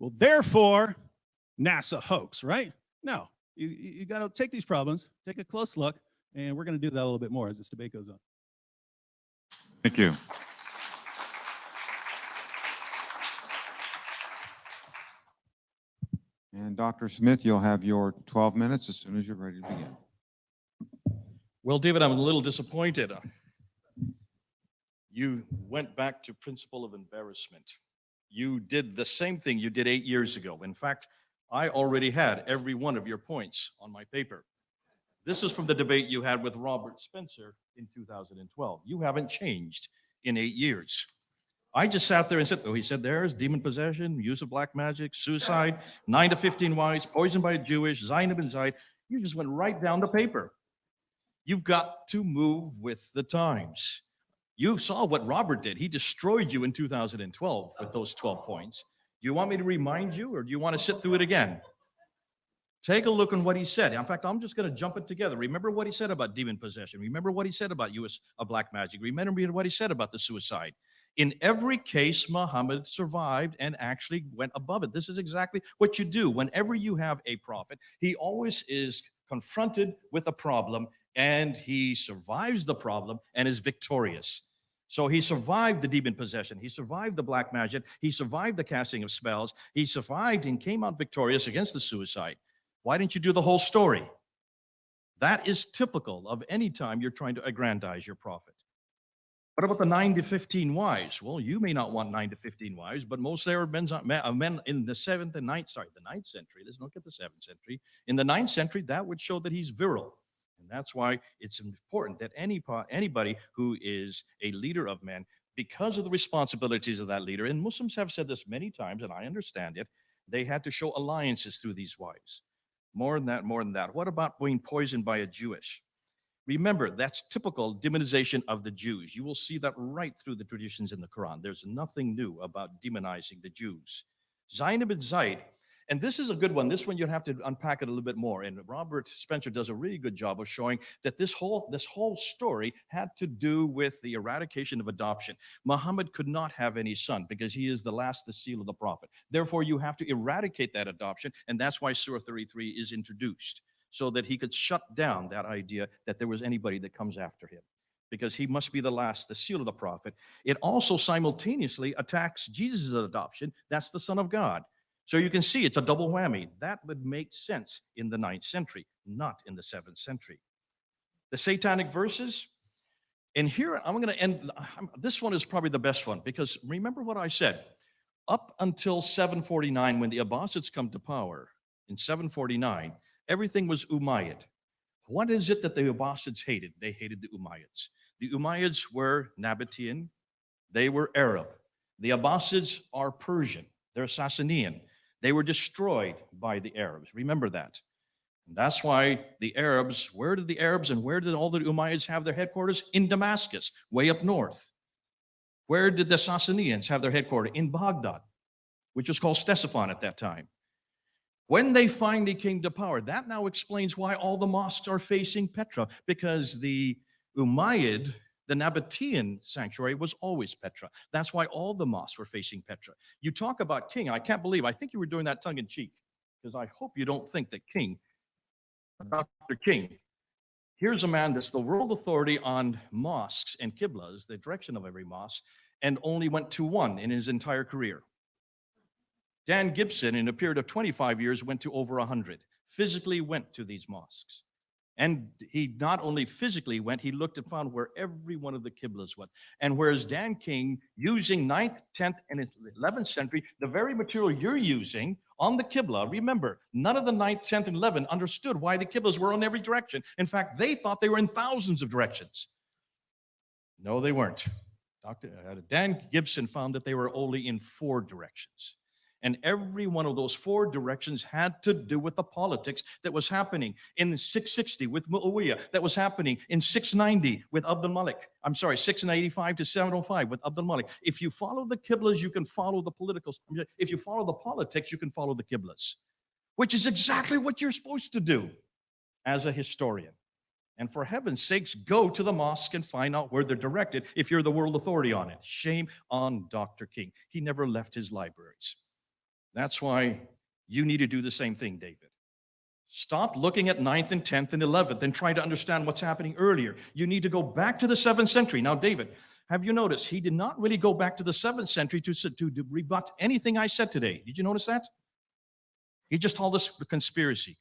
Well, therefore, NASA hoax, right? No, you got to take these problems, take a close look, and we're going to do that a little bit more as this debate goes on. Thank you. And Dr. Smith, you'll have your 12 minutes as soon as you're ready to begin. Well, David, I'm a little disappointed. You went back to principle of embarrassment. You did the same thing you did 8 years ago. In fact, I already had every one of your points on my paper. This is from the debate you had with Robert Spencer in 2012. You haven't changed in 8 years. I just sat there and said, oh, he said there's demon possession, use of black magic, suicide, 9 to 15 wives, poisoned by a Jewish, Zainab and Zaid. You just went right down the paper. You've got to move with the times. You saw what Robert did. He destroyed you in 2012 with those 12 points. Do you want me to remind you, or do you want to sit through it again? Take a look on what he said. In fact, I'm just going to jump it together. Remember what he said about demon possession. Remember what he said about use of black magic. Remember what he said about the suicide. In every case, Muhammad survived and actually went above it. This is exactly what you do. Whenever you have a prophet, he always is confronted with a problem, and he survives the problem and is victorious. So he survived the demon possession. He survived the black magic. He survived the casting of spells. He survived and came out victorious against the suicide. Why didn't you do the whole story? That is typical of any time you're trying to aggrandize your prophet. What about the 9 to 15 wives? Well, you may not want 9 to 15 wives, but most Arab men in the 7th and 9th, the 9th century, let's look at the 7th century. In the 9th century, that would show that he's virile. And that's why it's important that anybody who is a leader of men, because of the responsibilities of that leader, and Muslims have said this many times, and I understand it, they had to show alliances through these wives. More than that. What about being poisoned by a Jewish? Remember, that's typical demonization of the Jews. You will see that right through the traditions in the Quran. There's nothing new about demonizing the Jews. Zainab and Zaid, and this is a good one. This one you'd have to unpack it a little bit more. And Robert Spencer does a really good job of showing that this whole story had to do with the eradication of adoption. Muhammad could not have any son because he is the seal of the prophet. Therefore, you have to eradicate that adoption, and that's why Surah 33 is introduced, so that he could shut down that idea that there was anybody that comes after him, because he must be the seal of the prophet. It also simultaneously attacks Jesus' adoption. That's the Son of God. So you can see it's a double whammy. That would make sense in the 9th century, not in the 7th century. The satanic verses, and here I'm going to end. This one is probably the best one, because remember what I said. Up until 749, when the Abbasids come to power in 749, everything was Umayyad. What is it that the Abbasids hated? They hated the Umayyads. The Umayyads were Nabatean. They were Arab. The Abbasids are Persian. They're Sassanian. They were destroyed by the Arabs. Remember that. And that's why the Arabs, where did the Arabs and where did all the Umayyads have their headquarters? In Damascus, way up north. Where did the Sassanians have their headquarters? In Baghdad, which was called Ctesiphon at that time. When they finally came to power, that now explains why all the mosques are facing Petra, because the Umayyad, the Nabatean sanctuary, was always Petra. That's why all the mosques were facing Petra. You talk about king, I think you were doing that tongue in cheek, because I hope you don't think that Dr. King, here's a man that's the world authority on mosques and qiblas, the direction of every mosque, and only went to one in his entire career. Dan Gibson, in a period of 25 years, went to over 100, physically went to these mosques. And he not only physically went, he looked and found where every one of the qiblas went. And whereas Dan King, using 9th, 10th, and 11th century, the very material you're using on the qibla, remember, none of the 9th, 10th, and 11th understood why the qiblas were in every direction. In fact, they thought they were in thousands of directions. No, they weren't. Dan Gibson found that they were only in 4 directions. And every one of those 4 directions had to do with the politics that was happening in 660 with Muawiyah, that was happening in 690 with Abdul Malik. 685 to 705 with Abdul Malik. If you follow the qiblas, you can follow the politicals. If you follow the politics, you can follow the qiblas, which is exactly what you're supposed to do as a historian. And for heaven's sakes, go to the mosque and find out where they're directed if you're the world authority on it. Shame on Dr. King. He never left his libraries. That's why you need to do the same thing, David. Stop looking at 9th and 10th and 11th and trying to understand what's happening earlier. You need to go back to the 7th century. Now, David, have you noticed he did not really go back to the 7th century to rebut anything I said today? Did you notice that? He just called this conspiracy.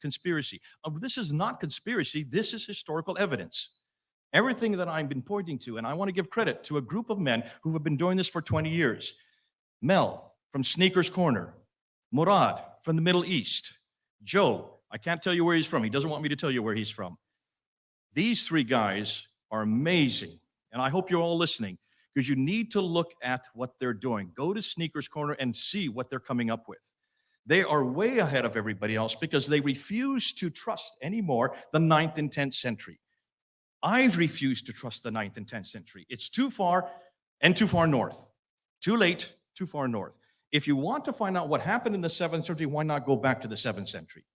This is not conspiracy. This is historical evidence. Everything that I've been pointing to, and I want to give credit to a group of men who have been doing this for 20 years. Mel from Sneakers Corner, Murad from the Middle East, Joe, I can't tell you where he's from. He doesn't want me to tell you where he's from. These three guys are amazing, and I hope you're all listening, because you need to look at what they're doing. Go to Sneakers Corner and see what they're coming up with. They are way ahead of everybody else because they refuse to trust anymore the 9th and 10th century. I've refused to trust the 9th and 10th century. It's too far and too far north. Too late, too far north. If you want to find out what happened in the 7th century, why not go back to the 7th century?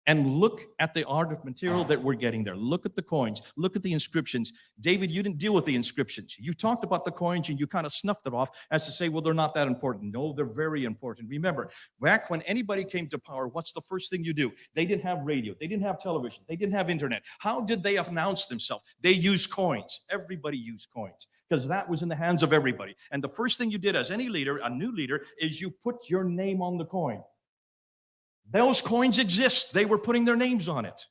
And look at the art material that we're getting there. Look at the coins. Look at the inscriptions. David, you didn't deal with the inscriptions. You talked about the coins and you kind of snuffed it off as to say, well, they're not that important. No, they're very important. Remember, back when anybody came to power, what's the first thing you do? They didn't have radio. They didn't have television. They didn't have internet. How did they announce themselves? They used coins. Everybody used coins because that was in the hands of everybody. And the first thing you did as any leader, a new leader, is you put your name on the coin. Those coins exist. They were putting their names on it.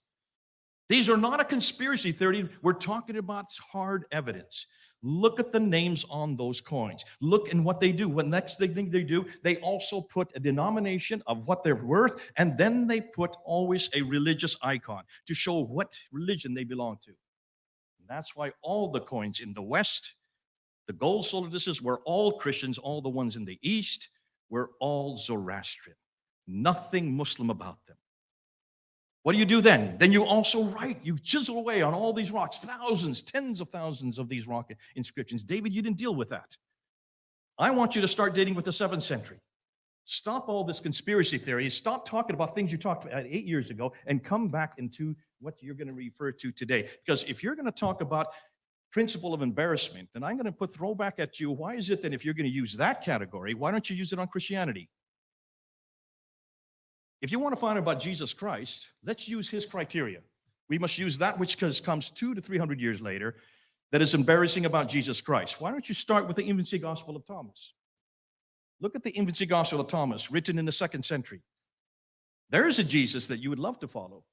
These are not a conspiracy theory. We're talking about hard evidence. Look at the names on those coins. Look in what they do. What next thing they do, they also put a denomination of what they're worth, and then they put always a religious icon to show what religion they belong to. And that's why all the coins in the West, the gold solidus, were all Christians. All the ones in the East were all Zoroastrian. Nothing Muslim about them. What do you do then? Then you also write, you chisel away on all these rocks, thousands, tens of thousands of these rock inscriptions. David, you didn't deal with that. I want you to start dating with the 7th century. Stop all this conspiracy theory. Stop talking about things you talked about 8 years ago and come back into what you're going to refer to today. Because if you're going to talk about principle of embarrassment, then I'm going to throw back at you, why is it that if you're going to use that category, why don't you use it on Christianity? If you want to find out about Jesus Christ, let's use his criteria. We must use that which comes 200 to 300 years later that is embarrassing about Jesus Christ. Why don't you start with the infancy gospel of Thomas? Look at the infancy gospel of Thomas, written in the 2nd century. There is a Jesus that you would love to follow.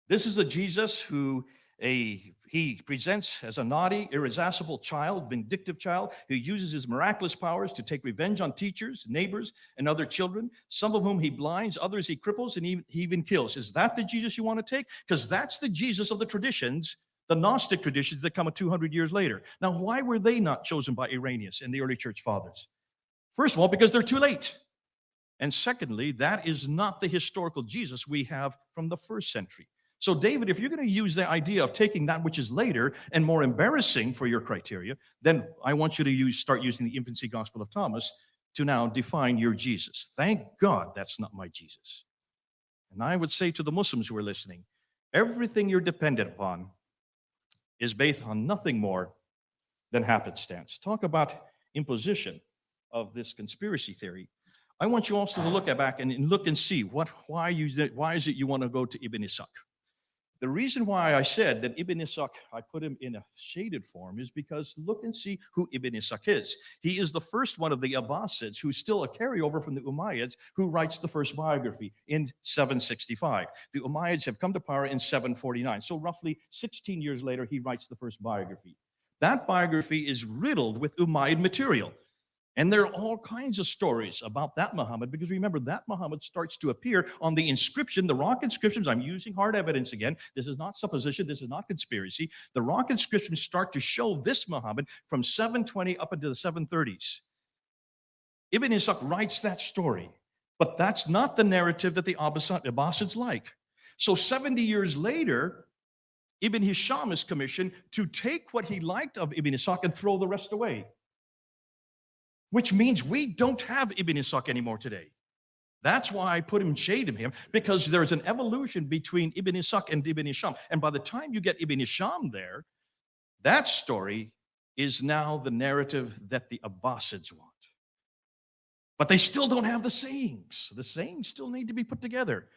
This is a Jesus who he presents as a naughty, irascible child, vindictive child, who uses his miraculous powers to take revenge on teachers, neighbors, and other children, some of whom he blinds, others he cripples, and he even kills. Is that the Jesus you want to take? Because that's the Jesus of the traditions, the Gnostic traditions that come 200 years later. Now, why were they not chosen by Irenaeus and the early church fathers? First of all, because they're too late. And secondly, that is not the historical Jesus we have from the 1st century. So, David, if you're going to use the idea of taking that which is later and more embarrassing for your criteria, then I want you to start using the infancy gospel of Thomas to now define your Jesus. Thank God that's not my Jesus. And I would say to the Muslims who are listening, everything you're dependent upon is based on nothing more than happenstance. Talk about imposition of this conspiracy theory. I want you also to look back and look and see why is it you want to go to Ibn Ishaq. The reason why I said that Ibn Ishaq, I put him in a shaded form, is because look and see who Ibn Ishaq is. He is the first one of the Abbasids who's still a carryover from the Umayyads who writes the first biography in 765. The Umayyads have come to power in 749. So roughly 16 years later, he writes the first biography. That biography is riddled with Umayyad material. And there are all kinds of stories about that Muhammad, because remember, that Muhammad starts to appear on the inscription, the rock inscriptions. I'm using hard evidence again. This is not supposition. This is not conspiracy. The rock inscriptions start to show this Muhammad from 720 up into the 730s. Ibn Ishaq writes that story, but that's not the narrative that the Abbasids like. So 70 years later, Ibn Hisham is commissioned to take what he liked of Ibn Ishaq and throw the rest away. Which means we don't have Ibn Ishaq anymore today. That's why I put him shade in him, because there's an evolution between Ibn Ishaq and Ibn Hisham. And by the time you get Ibn Hisham there, that story is now the narrative that the Abbasids want. But they still don't have the sayings. The sayings still need to be put together.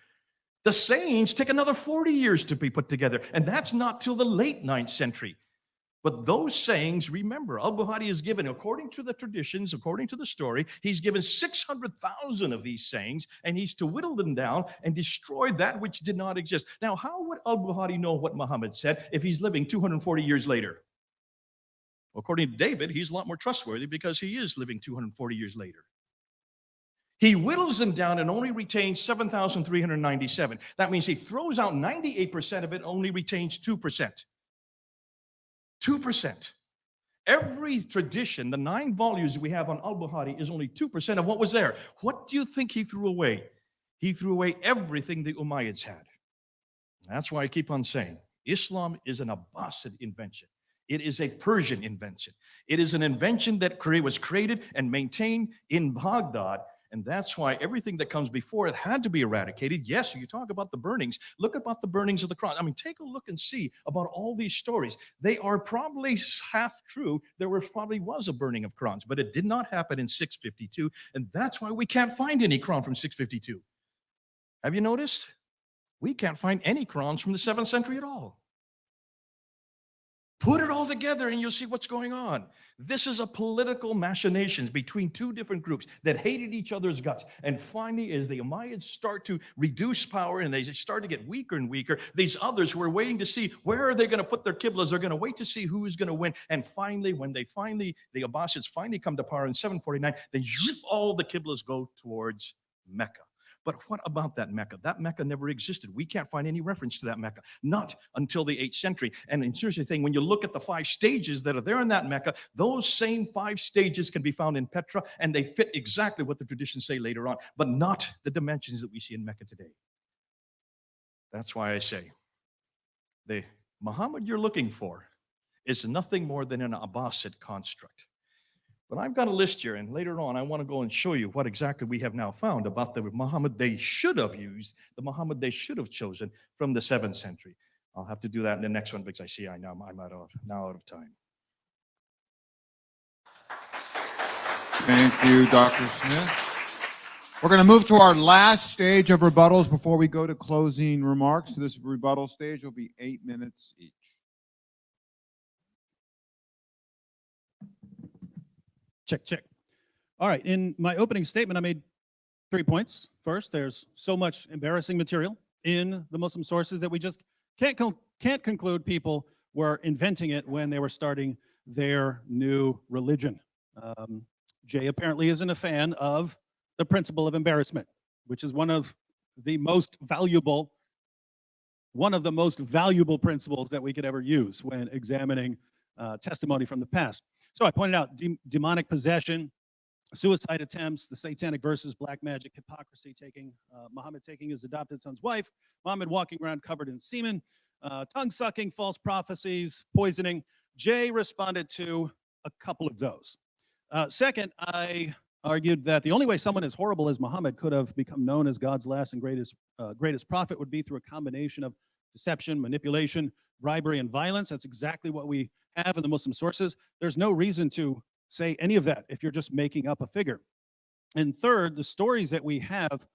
The sayings take another 40 years to be put together, and that's not till the late 9th century. But those sayings, remember, al-Bukhari is given, according to the traditions, according to the story, he's given 600,000 of these sayings, and he's to whittle them down and destroy that which did not exist. Now, how would al-Bukhari know what Muhammad said if he's living 240 years later? According to David, he's a lot more trustworthy because he is living 240 years later. He whittles them down and only retains 7,397. That means he throws out 98% of it, only retains 2%. 2%. Every tradition, the 9 volumes we have on al-Bukhari, is only 2% of what was there. What do you think he threw away? He threw away everything the Umayyads had. That's why I keep on saying, Islam is an Abbasid invention. It is a Persian invention. It is an invention that was created and maintained in Baghdad. And that's why everything that comes before it had to be eradicated. Yes, you talk about the burnings. Look about the burnings of the Quran. I mean, take a look and see about all these stories. They are probably half true. There probably was a burning of Qurans, but it did not happen in 652. And that's why we can't find any Quran from 652. Have you noticed? We can't find any Qurans from the 7th century at all. Put it all together and you'll see what's going on. This is a political machinations between 2 different groups that hated each other's guts. And finally, as the Umayyads start to reduce power and they start to get weaker and weaker, these others who are waiting to see where are they going to put their qiblas, they're going to wait to see who's going to win. And finally, when the Abbasids finally come to power in 749, then all the qiblas go towards Mecca. But what about that Mecca? That Mecca never existed. We can't find any reference to that Mecca, not until the 8th century. And in seriously thing, when you look at the 5 stages that are there in that Mecca, those same 5 stages can be found in Petra, and they fit exactly what the traditions say later on, but not the dimensions that we see in Mecca today. That's why I say, the Muhammad you're looking for is nothing more than an Abbasid construct. But I've got a list here, and later on I want to go and show you what exactly we have now found about the Muhammad they should have used, the Muhammad they should have chosen from the 7th century. I'll have to do that in the next one because I see I'm out of time. Thank you, Dr. Smith. We're going to move to our last stage of rebuttals before we go to closing remarks. This rebuttal stage will be 8 minutes each. Check, check. All right, in my opening statement, I made 3 points. First, there's so much embarrassing material in the Muslim sources that we just can't conclude people were inventing it when they were starting their new religion. Jay apparently isn't a fan of the principle of embarrassment, which is one of the most valuable principles that we could ever use when examining testimony from the past. So I pointed out demonic possession, suicide attempts, the satanic verses, black magic, hypocrisy, Muhammad taking his adopted son's wife, Muhammad walking around covered in semen, tongue-sucking, false prophecies, poisoning. Jay responded to a couple of those. Second, I argued that the only way someone as horrible as Muhammad could have become known as God's last and greatest prophet would be through a combination of deception, manipulation, bribery, and violence. That's exactly what we have in the Muslim sources. There's no reason to say any of that if you're just making up a figure. And third, the stories that we have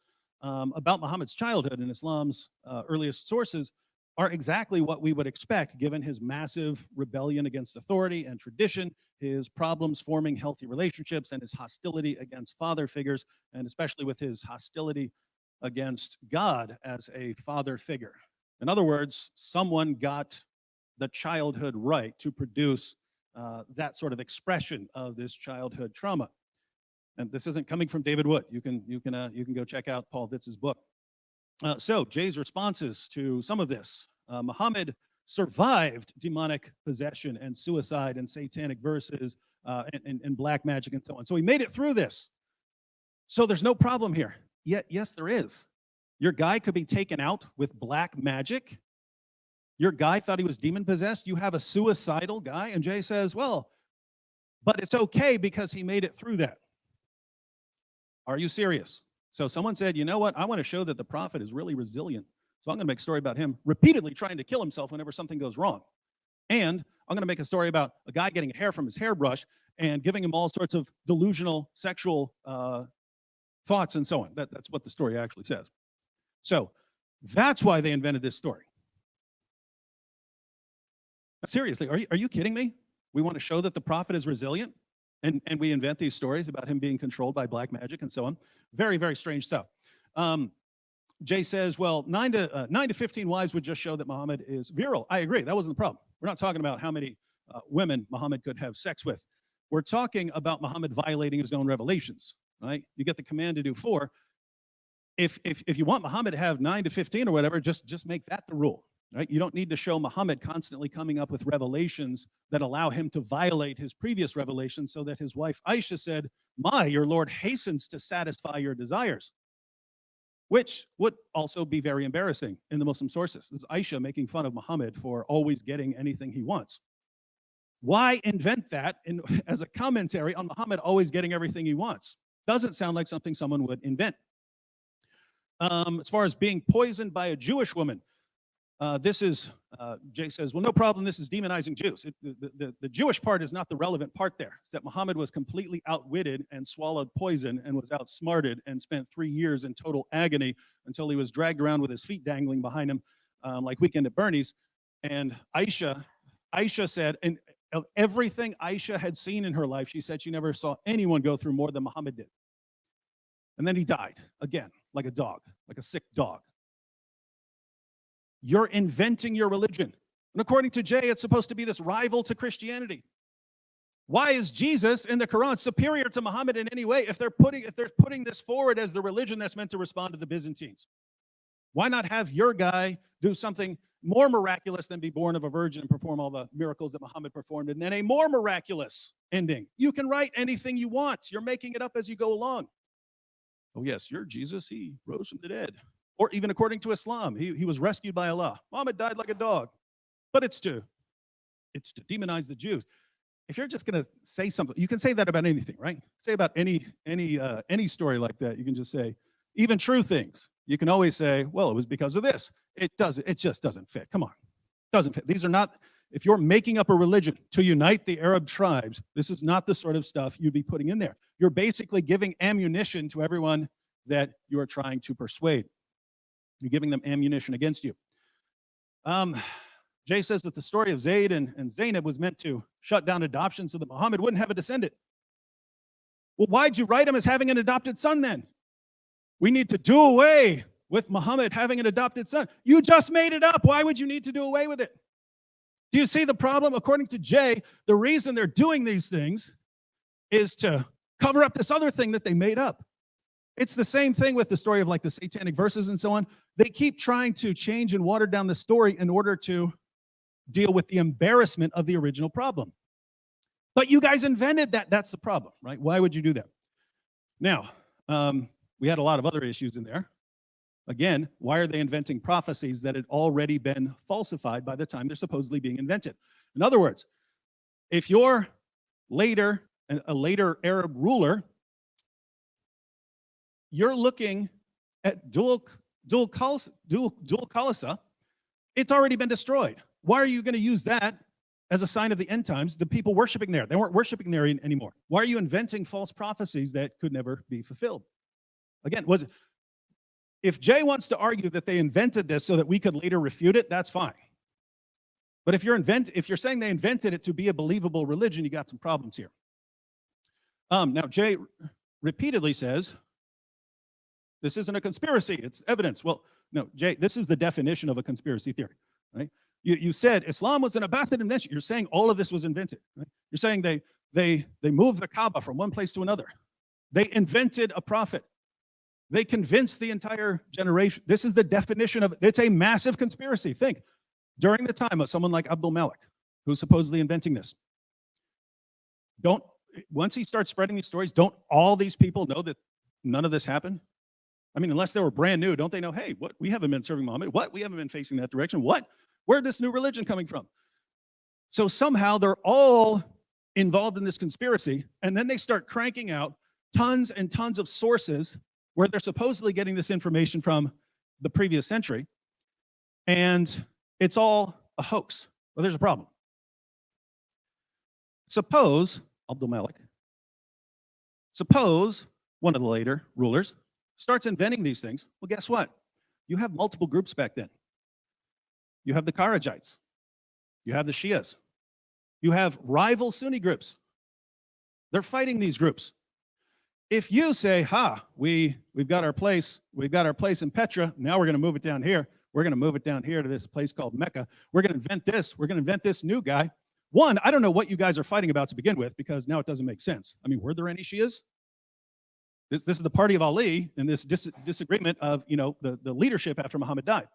about Muhammad's childhood in Islam's earliest sources are exactly what we would expect given his massive rebellion against authority and tradition, his problems forming healthy relationships, and his hostility against father figures, and especially with his hostility against God as a father figure. In other words, someone got the childhood right to produce that sort of expression of this childhood trauma. And this isn't coming from David Wood. You can go check out Paul Vitz's book. So Jay's responses to some of this. Muhammad survived demonic possession and suicide and satanic verses and black magic and so on. So he made it through this. So there's no problem here. Yet, yes, there is. Your guy could be taken out with black magic. Your guy thought he was demon possessed. You have a suicidal guy. And Jay says, well, but it's okay because he made it through that. Are you serious? So someone said, you know what? I want to show that the prophet is really resilient. So I'm going to make a story about him repeatedly trying to kill himself whenever something goes wrong. And I'm going to make a story about a guy getting hair from his hairbrush and giving him all sorts of delusional sexual thoughts and so on. That's what the story actually says. So that's why they invented this story. Seriously, are you kidding me? We want to show that the prophet is resilient, and we invent these stories about him being controlled by black magic and so on. Very, very strange stuff. Jay says, well, 9 to 15 wives would just show that Muhammad is virile. I agree. That wasn't the problem. We're not talking about how many women Muhammad could have sex with. We're talking about Muhammad violating his own revelations, right? You get the command to do 4. If you want Muhammad to have 9 to 15 or whatever, just make that the rule, right? You don't need to show Muhammad constantly coming up with revelations that allow him to violate his previous revelations, so that his wife Aisha said, your Lord hastens to satisfy your desires, which would also be very embarrassing in the Muslim sources. This is Aisha making fun of Muhammad for always getting anything he wants. Why invent that as a commentary on Muhammad always getting everything he wants? Doesn't sound like something someone would invent. As far as being poisoned by a Jewish woman, Jay says, well, no problem, this is demonizing Jews. The Jewish part is not the relevant part there. It's that Muhammad was completely outwitted and swallowed poison and was outsmarted and spent 3 years in total agony until he was dragged around with his feet dangling behind him like Weekend at Bernie's. And Aisha said, and of everything Aisha had seen in her life, she said she never saw anyone go through more than Muhammad did. And then he died, again, like a dog, like a sick dog. You're inventing your religion. And according to Jay, it's supposed to be this rival to Christianity. Why is Jesus in the Quran superior to Muhammad in any way if they're putting this forward as the religion that's meant to respond to the Byzantines? Why not have your guy do something more miraculous than be born of a virgin and perform all the miracles that Muhammad performed, and then a more miraculous ending? You can write anything you want. You're making it up as you go along. Oh yes, you're Jesus, he rose from the dead. Or even according to Islam, he was rescued by Allah. Muhammad died like a dog. But it's to demonize the Jews. If you're just going to say something, you can say that about anything, right? Say about any story like that. You can just say, even true things. You can always say, well, it was because of this. It just doesn't fit. Come on. Doesn't fit. These are not, if you're making up a religion to unite the Arab tribes, this is not the sort of stuff you'd be putting in there. You're basically giving ammunition to everyone that you are trying to persuade. You're giving them ammunition against you. Jay says that the story of Zayd and Zainab was meant to shut down adoption so that Muhammad wouldn't have a descendant. Well, why'd you write him as having an adopted son then? We need to do away with Muhammad having an adopted son. You just made it up. Why would you need to do away with it? Do you see the problem? According to Jay, the reason they're doing these things is to cover up this other thing that they made up. It's the same thing with the story of like the satanic verses and so on. They keep trying to change and water down the story in order to deal with the embarrassment of the original problem. But you guys invented that. That's the problem, right? Why would you do that? Now, we had a lot of other issues in there. Again, why are they inventing prophecies that had already been falsified by the time they're supposedly being invented? In other words, if you're a later Arab ruler, you're looking at dual Khalsa, it's already been destroyed. Why are you going to use that as a sign of the end times? The people worshiping there, they weren't worshiping there anymore. Why are you inventing false prophecies that could never be fulfilled? Again, if Jay wants to argue that they invented this so that we could later refute it, that's fine. But if you're saying they invented it to be a believable religion, you got some problems here. Now, Jay repeatedly says, this isn't a conspiracy, it's evidence. Well, no, Jay, this is the definition of a conspiracy theory, right? You said Islam was an Abbasid invention. You're saying all of this was invented, right? You're saying they moved the Kaaba from one place to another. They invented a prophet. They convinced the entire generation. This is the definition of, it's a massive conspiracy. Think, during the time of someone like Abdul Malik, who's supposedly inventing this, once he starts spreading these stories, don't all these people know that none of this happened? I mean, unless they were brand new, don't they know, hey, what? We haven't been serving Muhammad. What? We haven't been facing that direction. What? Where'd this new religion coming from? So somehow they're all involved in this conspiracy, and then they start cranking out tons and tons of sources where they're supposedly getting this information from the previous century, and it's all a hoax. Well, there's a problem. Suppose one of the later rulers starts inventing these things. Well, guess what? You have multiple groups back then. You have the Kharijites. You have the Shias. You have rival Sunni groups. They're fighting these groups. If you say, we've got our place in Petra, now we're going to move it down here. We're going to move it down here to this place called Mecca. We're going to invent this. We're going to invent this new guy. One, I don't know what you guys are fighting about to begin with, because now it doesn't make sense. I mean, were there any Shias? This is the party of Ali and this disagreement of, the leadership after Muhammad died.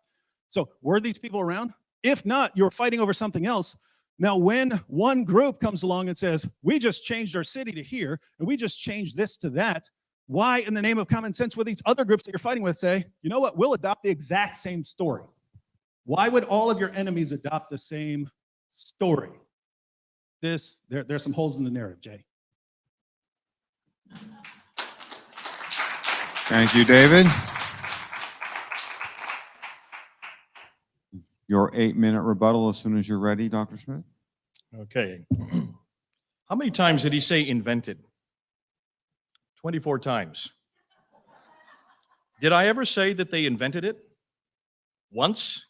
So were these people around? If not, you're fighting over something else. Now, when one group comes along and says, we just changed our city to here, and we just changed this to that, why, in the name of common sense, would these other groups that you're fighting with say, you know what, we'll adopt the exact same story? Why would all of your enemies adopt the same story? There's some holes in the narrative, Jay. Thank you, David. Your 8-minute rebuttal as soon as you're ready, Dr. Smith. Okay. How many times did he say invented? 24 times. Did I ever say that they invented it? Once?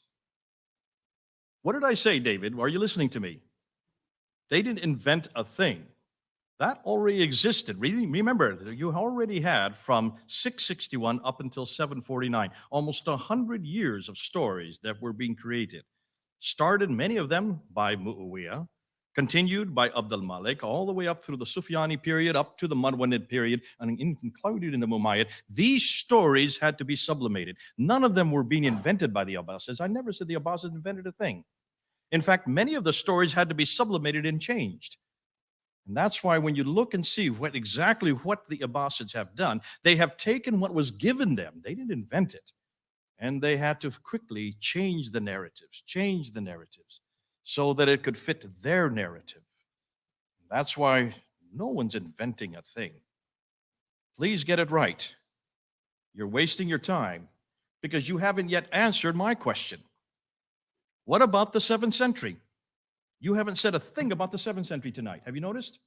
What did I say, David? Are you listening to me? They didn't invent a thing. That already existed. Remember, you already had from 661 up until 749, almost 100 years of stories that were being created. Started, many of them, by Muawiyah, continued by Abd al-Malik, all the way up through the Sufyani period, up to the Marwanid period, and included in the Umayyad. These stories had to be sublimated. None of them were being invented by the Abbasids. I never said the Abbasids invented a thing. In fact, many of the stories had to be sublimated and changed. And that's why when you look and see exactly what the Abbasids have done, they have taken what was given them. They didn't invent it. And they had to quickly change the narratives, so that it could fit their narrative. That's why no one's inventing a thing. Please get it right. You're wasting your time because you haven't yet answered my question. What about the 7th century? You haven't said a thing about the 7th century tonight. Have you noticed?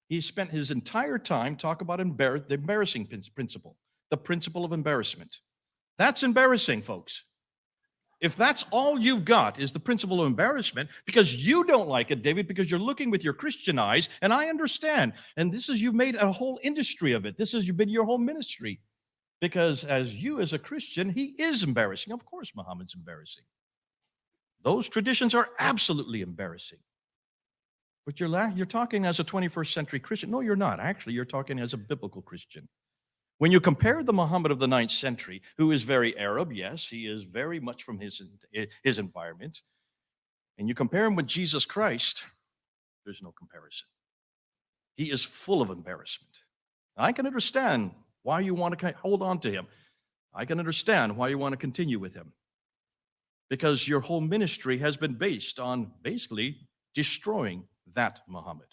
He spent his entire time talking about the embarrassing principle, the principle of embarrassment. That's embarrassing, folks. If that's all you've got is the principle of embarrassment, because you don't like it, David, because you're looking with your Christian eyes, and I understand. And you've made a whole industry of it. You've been your whole ministry. Because as a Christian, he is embarrassing. Of course, Muhammad's embarrassing. Those traditions are absolutely embarrassing. But you're talking as a 21st century Christian. No, you're not. Actually, you're talking as a biblical Christian. When you compare the Muhammad of the 9th century, who is very Arab, yes, he is very much from his environment, and you compare him with Jesus Christ, there's no comparison. He is full of embarrassment. I can understand why you want to hold on to him. I can understand why you want to continue with him. Because your whole ministry has been based on basically destroying that Muhammad.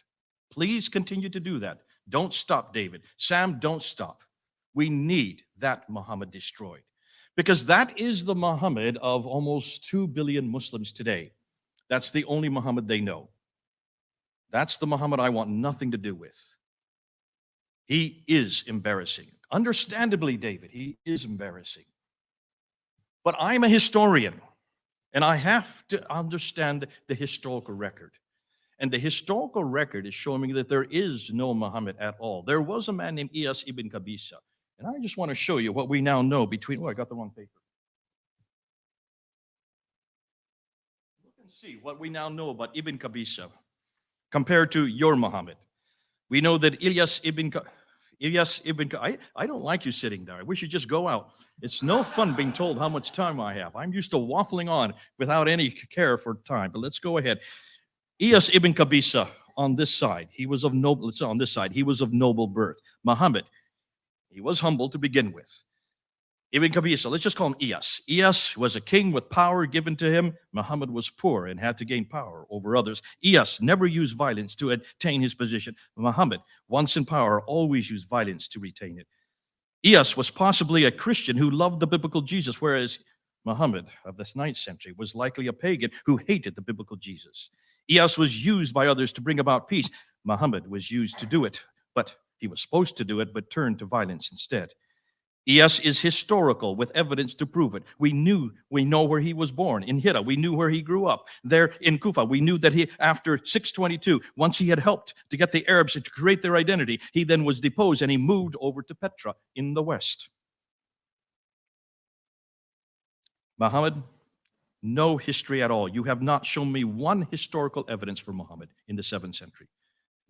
Please continue to do that. Don't stop, David. Sam, don't stop. We need that Muhammad destroyed. Because that is the Muhammad of almost 2 billion Muslims today. That's the only Muhammad they know. That's the Muhammad I want nothing to do with. He is embarrassing. Understandably, David, he is embarrassing. But I'm a historian. And I have to understand the historical record. And the historical record is showing me that there is no Muhammad at all. There was a man named Iyas ibn Qabisa. And I just want to show you what we now know between, I got the wrong paper. Look and see what we now know about Ibn Qabisa compared to your Muhammad. We know that Iyas ibn I don't like you sitting there. I wish you'd just go out. It's no fun being told how much time I have. I'm used to waffling on without any care for time, but let's go ahead. Iyas ibn Qabisa on this side, he was of noble, let's say on this side, he was of noble birth. Muhammad, he was humble to begin with. Ibn Qabisa, let's just call him Iyas. Iyas was a king with power given to him. Muhammad was poor and had to gain power over others. Iyas never used violence to attain his position. Muhammad, once in power, always used violence to retain it. Iyas was possibly a Christian who loved the biblical Jesus, whereas Muhammad of the 9th century was likely a pagan who hated the biblical Jesus. Iyas was used by others to bring about peace. Muhammad was used to do it, but he was supposed to do it, but turned to violence instead. ES is historical with evidence to prove it. We know where he was born in Hira. We knew where he grew up there in Kufa. We knew that he, after 622, once he had helped to get the Arabs to create their identity, he then was deposed and he moved over to Petra in the west. Muhammad, no history at all. You have not shown me one historical evidence for Muhammad in the 7th century.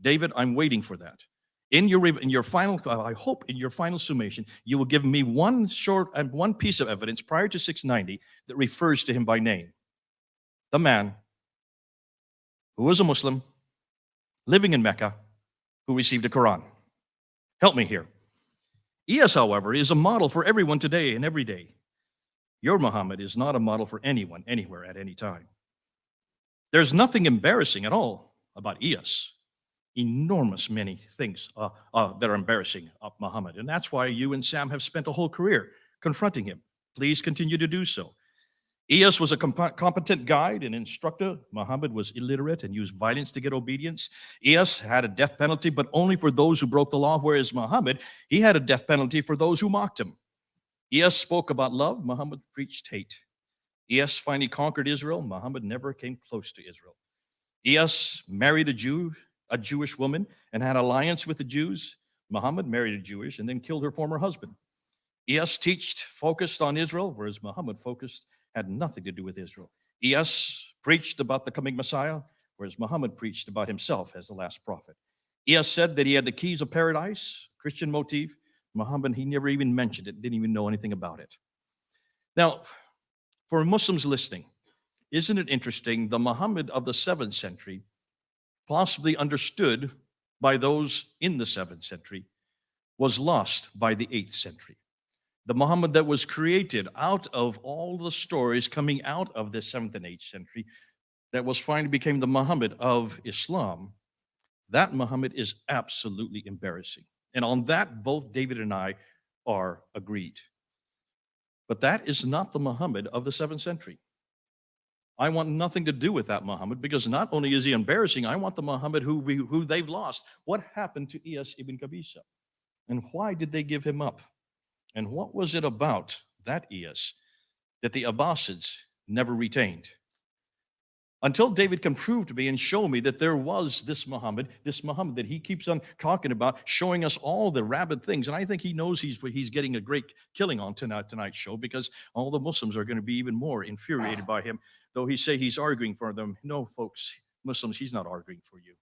David, I'm waiting for that. In your final, I hope in your final summation, you will give me one piece of evidence prior to 690 that refers to him by name. The man who was a Muslim, living in Mecca, who received a Quran. Help me here. ES, however, is a model for everyone today and every day. Your Muhammad is not a model for anyone, anywhere, at any time. There's nothing embarrassing at all about ES. Enormous many things that are embarrassing of Muhammad. And that's why you and Sam have spent a whole career confronting him. Please continue to do so. ES was a competent guide and instructor. Muhammad was illiterate and used violence to get obedience. ES had a death penalty, but only for those who broke the law, whereas Muhammad, he had a death penalty for those who mocked him. ES spoke about love. Muhammad preached hate. ES finally conquered Israel. Muhammad never came close to Israel. ES married a Jewish woman, and had alliance with the Jews. Muhammad married a Jewish and then killed her former husband. ES focused on Israel, whereas Muhammad had nothing to do with Israel. ES preached about the coming Messiah, whereas Muhammad preached about himself as the last prophet. ES said that he had the keys of paradise, Christian motif. Muhammad, he never even mentioned it, didn't even know anything about it. Now, for Muslims listening, isn't it interesting, the Muhammad of the 7th century, possibly understood by those in the 7th century, was lost by the 8th century. The Muhammad that was created out of all the stories coming out of the 7th and 8th century, that was finally became the Muhammad of Islam, that Muhammad is absolutely embarrassing. And on that, both David and I are agreed. But that is not the Muhammad of the 7th century. I want nothing to do with that Muhammad, because not only is he embarrassing, I want the Muhammad who they've lost. What happened to Iyas ibn Qabisa? And why did they give him up? And what was it about that Iyas that the Abbasids never retained? Until David can prove to me and show me that there was this Muhammad that he keeps on talking about, showing us all the rabid things. And I think he knows he's getting a great killing on tonight's show, because all the Muslims are going to be even more infuriated by him. Though he say he's arguing for them. No, folks, Muslims, he's not arguing for you.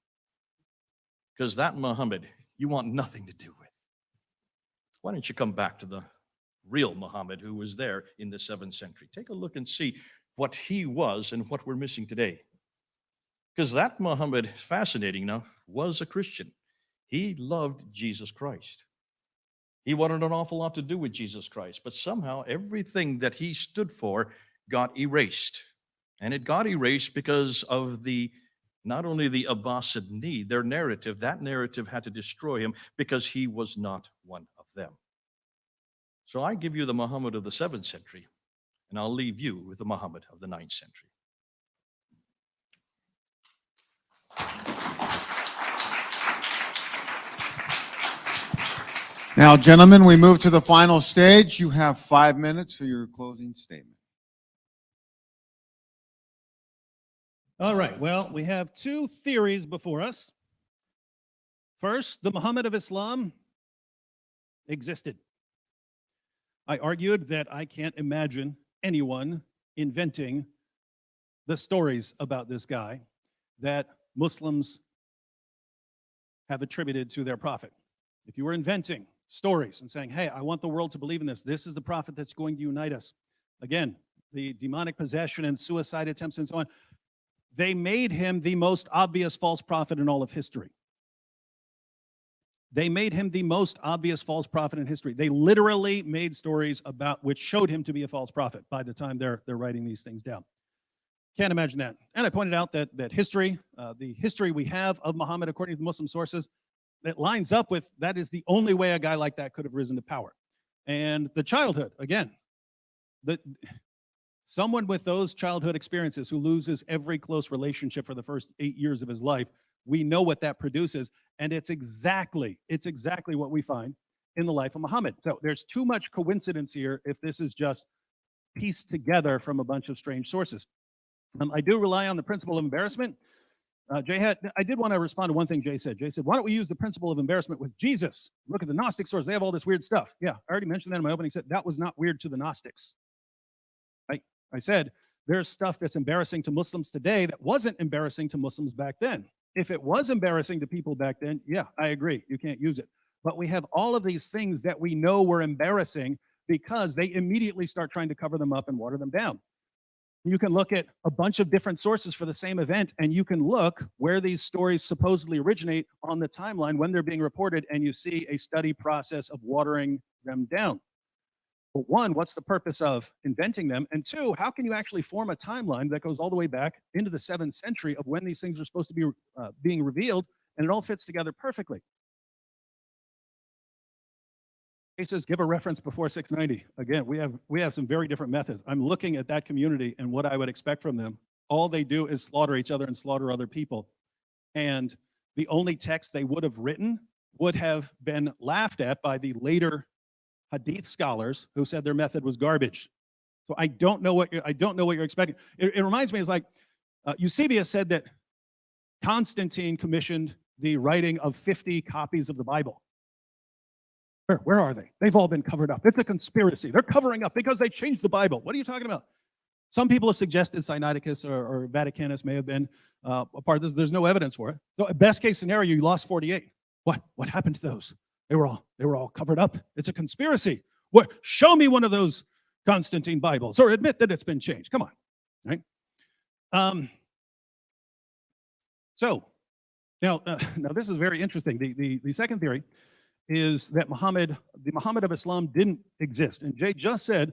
Because that Muhammad, you want nothing to do with. Why don't you come back to the real Muhammad who was there in the 7th century? Take a look and see what he was and what we're missing today. Because that Muhammad, fascinating enough, was a Christian. He loved Jesus Christ. He wanted an awful lot to do with Jesus Christ, but somehow everything that he stood for got erased. And it got erased because of not only the Abbasid need, their narrative, that narrative had to destroy him because he was not one of them. So I give you the Muhammad of the 7th century, and I'll leave you with the Muhammad of the 9th century. Now, gentlemen, we move to the final stage. You have 5 minutes for your closing statement. All right, well, we have two theories before us. First, the Muhammad of Islam existed. I argued that I can't imagine anyone inventing the stories about this guy that Muslims have attributed to their prophet. If you were inventing stories and saying, hey, I want the world to believe in this, this is the prophet that's going to unite us. Again, the demonic possession and suicide attempts and so on, they made him the most obvious false prophet in all of history. They made him the most obvious false prophet in history. They literally made stories about which showed him to be a false prophet by the time they're writing these things down. Can't imagine that. And I pointed out that history, the history we have of Muhammad according to Muslim sources, that lines up with that is the only way a guy like that could have risen to power. And the childhood, again, someone with those childhood experiences who loses every close relationship for the first 8 years of his life, we know what that produces, and it's exactly what we find in the life of Muhammad. So there's too much coincidence here if this is just pieced together from a bunch of strange sources. I do rely on the principle of embarrassment. I did want to respond to one thing Jay said. Jay said, why don't we use the principle of embarrassment with Jesus? Look at the Gnostic source. They have all this weird stuff. Yeah, I already mentioned that in my opening set. That was not weird to the Gnostics. I said, there's stuff that's embarrassing to Muslims today that wasn't embarrassing to Muslims back then. If it was embarrassing to people back then, yeah, I agree. You can't use it. But we have all of these things that we know were embarrassing because they immediately start trying to cover them up and water them down. You can look at a bunch of different sources for the same event, and you can look where these stories supposedly originate on the timeline when they're being reported, and you see a study process of watering them down. But one, what's the purpose of inventing them? And two, how can you actually form a timeline that goes all the way back into the 7th century of when these things are supposed to be being revealed, and it all fits together perfectly? He says, give a reference before 690. Again, we have some very different methods. I'm looking at that community and what I would expect from them. All they do is slaughter each other and slaughter other people. And the only text they would have written would have been laughed at by the later Hadith scholars who said their method was garbage. So I don't know what you're expecting. It reminds me, it's like Eusebius said that Constantine commissioned the writing of 50 copies of the Bible. Where are they? They've all been covered up. It's a conspiracy. They're covering up because they changed the Bible. What are you talking about? Some people have suggested Sinaiticus or Vaticanus may have been a part of this. There's no evidence for it. So best case scenario, you lost 48. What happened to those? They were all covered up. It's a conspiracy. What? Show me one of those Constantine Bibles, or admit that it's been changed. Come on, right? So now this is very interesting. The second theory is that the Mohammad of Islam didn't exist. And Jay just said,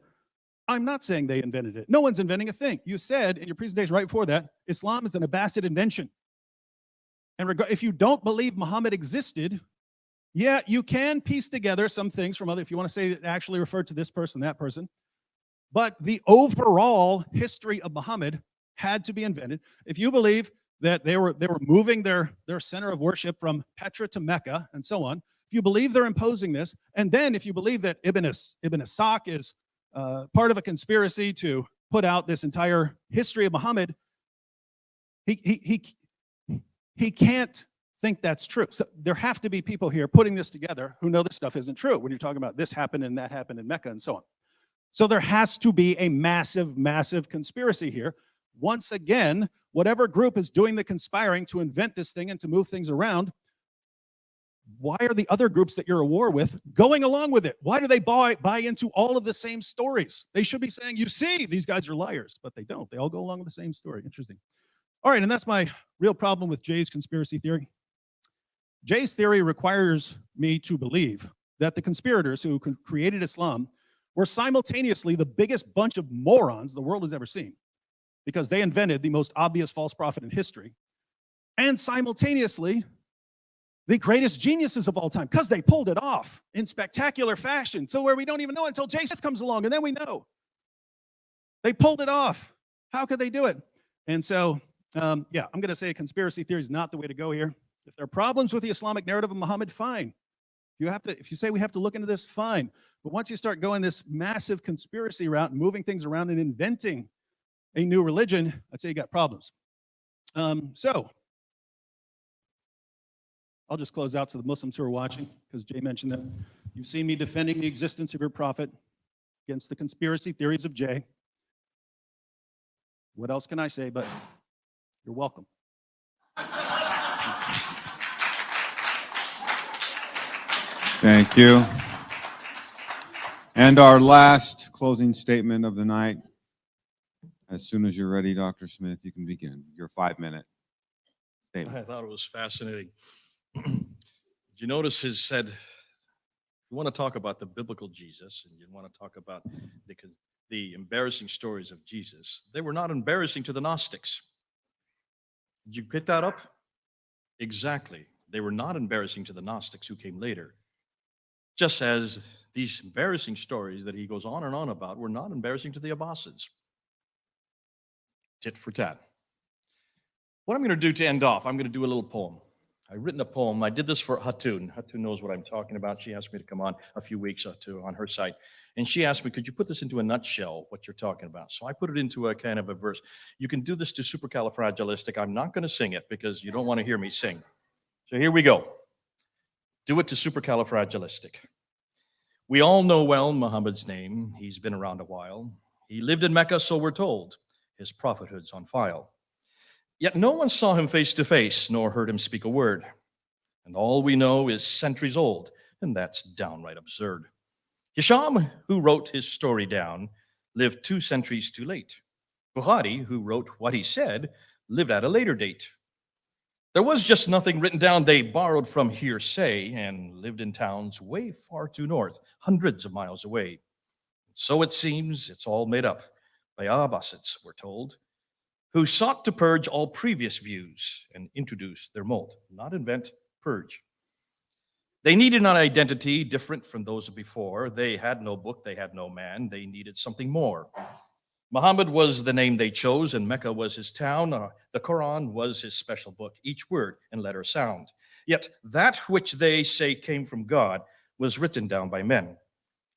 I'm not saying they invented it. No one's inventing a thing. You said in your presentation right before that, Islam is an Abbasid invention. And if you don't believe Muhammad existed, yeah, you can piece together some things from other, if you want to say it actually referred to this person, that person. But the overall history of Muhammad had to be invented. If you believe that they were moving their center of worship from Petra to Mecca and so on, if you believe they're imposing this, and then if you believe that Ibn Ishaq is part of a conspiracy to put out this entire history of Muhammad, he can't think that's true. So there have to be people here putting this together who know this stuff isn't true when you're talking about this happened and that happened in Mecca and so on. So there has to be a massive, massive conspiracy here. Once again, whatever group is doing the conspiring to invent this thing and to move things around, why are the other groups that you're at war with going along with it? Why do they buy into all of the same stories? They should be saying, you see, these guys are liars, but they don't. They all go along with the same story. Interesting. All right, and that's my real problem with Jay's conspiracy theory. Jay's theory requires me to believe that the conspirators who created Islam were simultaneously the biggest bunch of morons the world has ever seen, because they invented the most obvious false prophet in history, and simultaneously the greatest geniuses of all time, because they pulled it off in spectacular fashion, so where we don't even know until Jason comes along, and then we know. They pulled it off. How could they do it? And so, yeah, I'm going to say a conspiracy theory is not the way to go here. If there are problems with the Islamic narrative of Muhammad, fine. If you say we have to look into this, fine. But once you start going this massive conspiracy route and moving things around and inventing a new religion, I'd say you got problems. So I'll just close out to the Muslims who are watching, because Jay mentioned that. You've seen me defending the existence of your prophet against the conspiracy theories of Jay. What else can I say? But you're welcome. Thank you. And our last closing statement of the night. As soon as you're ready, Dr. Smith, you can begin your 5-minute statement. I thought it was fascinating. Did you notice he said, you want to talk about the biblical Jesus, and you want to talk about the embarrassing stories of Jesus. They were not embarrassing to the Gnostics. Did you pick that up? Exactly. They were not embarrassing to the Gnostics who came later. Just as these embarrassing stories that he goes on and on about were not embarrassing to the Abbasids. Tit for tat. What I'm going to do to end off, I'm going to do a little poem. I've written a poem. I did this for Hatun. Hatun knows what I'm talking about. She asked me to come on a few weeks on her site. And she asked me, could you put this into a nutshell, what you're talking about? So I put it into a kind of a verse. You can do this to supercalifragilistic. I'm not going to sing it because you don't want to hear me sing. So here we go. Do it to supercalifragilistic. We all know well Muhammad's name. He's been around a while. He lived in Mecca, so we're told. His prophethood's on file. Yet no one saw him face to face, nor heard him speak a word. And all we know is centuries old, and that's downright absurd. Hisham, who wrote his story down, lived 2 centuries too late. Bukhari, who wrote what he said, lived at a later date. There was just nothing written down. They borrowed from hearsay and lived in towns way far too north, hundreds of miles away. So it seems it's all made up by Abbasids, we're told, who sought to purge all previous views and introduce their mold, not invent, purge. They needed an identity different from those before. They had no book, they had no man, they needed something more. Muhammad was the name they chose, and Mecca was his town. The Quran was his special book, each word and letter sound. Yet that which they say came from God was written down by men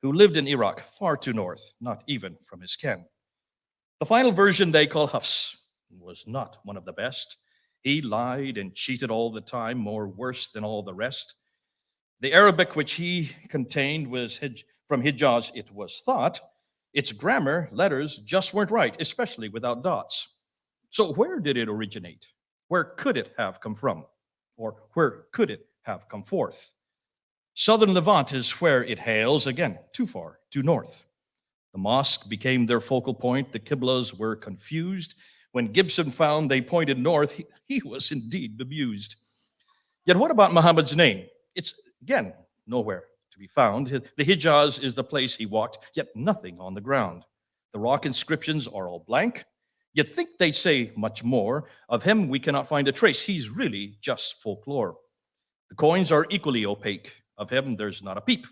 who lived in Iraq, far too north, not even from his ken. The final version they call Hafs was not one of the best. He lied and cheated all the time, more worse than all the rest. The Arabic which he contained was from Hijaz, it was thought. Its grammar, letters just weren't right, especially without dots. So where did it originate? Where could it have come from? Or where could it have come forth? Southern Levant is where it hails, again, too far, too north. The mosque became their focal point. The Qiblas were confused. When Gibson found they pointed north, he was indeed bemused. Yet what about Muhammad's name? It's, again, nowhere to be found. The Hijaz is the place he walked, yet nothing on the ground. The rock inscriptions are all blank. You'd think they'd say much more. Of him, we cannot find a trace. He's really just folklore. The coins are equally opaque. Of him, there's not a peep.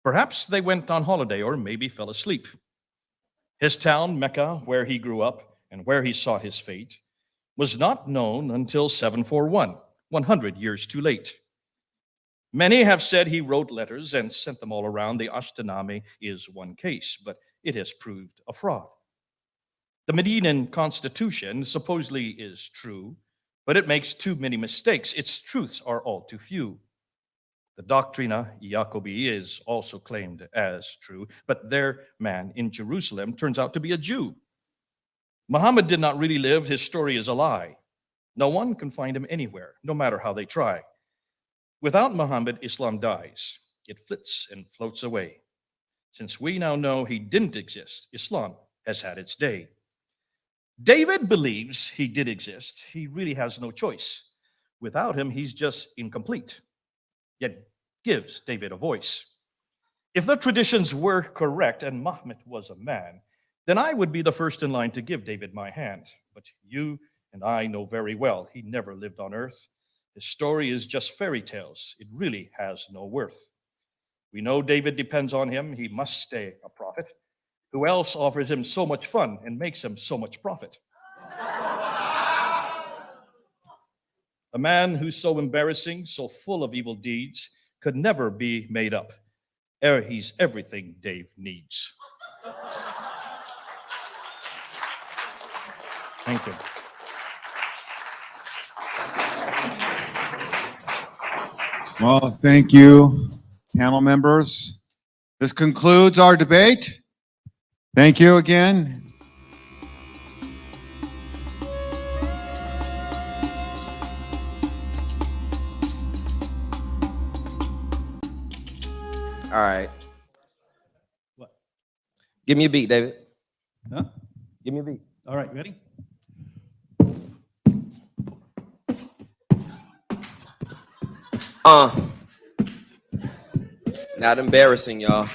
Perhaps they went on holiday or maybe fell asleep. His town, Mecca, where he grew up and where he sought his fate, was not known until 741, 100 years too late. Many have said he wrote letters and sent them all around. The Ashtanami is one case, but it has proved a fraud. The Medinan Constitution supposedly is true, but it makes too many mistakes. Its truths are all too few. The Doctrina Jacobi is also claimed as true, but their man in Jerusalem turns out to be a Jew. Muhammad did not really live. His story is a lie. No one can find him anywhere, no matter how they try. Without Muhammad, Islam dies. It flits and floats away. Since we now know he didn't exist, Islam has had its day. David believes he did exist. He really has no choice. Without him, he's just incomplete, yet gives David a voice. If the traditions were correct and Muhammad was a man, then I would be the first in line to give David my hand. But you and I know very well he never lived on earth. His story is just fairy tales. It really has no worth. We know David depends on him. He must stay a prophet. Who else offers him so much fun and makes him so much profit? A man who's so embarrassing, so full of evil deeds, could never be made up. He's everything Dave needs. Thank you. Well, thank you, panel members. This concludes our debate. Thank you again. All right. What? Give me a beat, David. Huh? Give me a beat. All right, ready? Not embarrassing, y'all.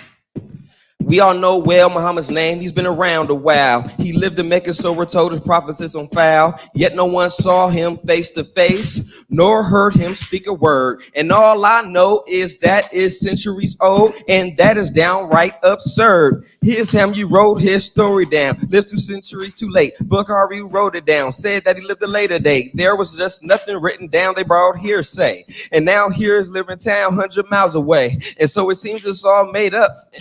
We all know well Muhammad's name. He's been around a while. He lived in Mecca, so we're told his prophecies on file. Yet no one saw him face to face, nor heard him speak a word. And all I know is that is centuries old, and that is downright absurd. Here's him, you wrote his story down. Lived 2 centuries too late. Bukhari wrote it down. Said that he lived a later day. There was just nothing written down. They borrowed hearsay. And now here's living town 100 miles away. And so it seems it's all made up.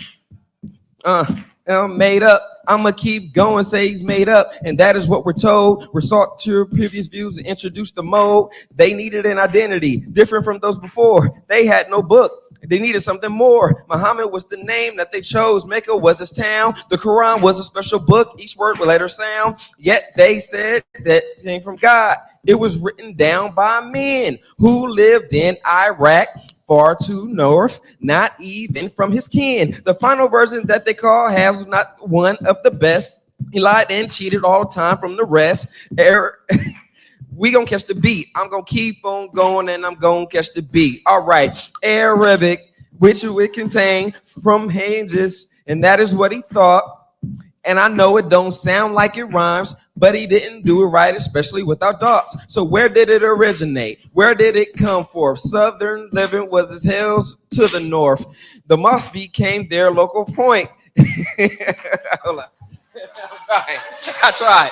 Made up. I'ma keep going, say he's made up, and that is what we're told. Resort to previous views and introduce the mode. They needed an identity different from those before. They had no book. They needed something more. Muhammad was the name that they chose. Mecca was his town. The Quran was a special book. Each word would letter sound. Yet they said that it came from God. It was written down by men who lived in Iraq, far too north, not even from his kin. The final version that they call has not one of the best. He lied and cheated all the time from the rest. We gonna catch the beat. I'm gonna keep on going and I'm gonna catch the beat. All right, Arabic, which it would contain from hinges, and that is what he thought. And I know it don't sound like it rhymes, but he didn't do it right, especially without dots. So where did it originate? Where did it come from? Southern living was as hills to the north. The mosque became their local point. Hold on. I tried.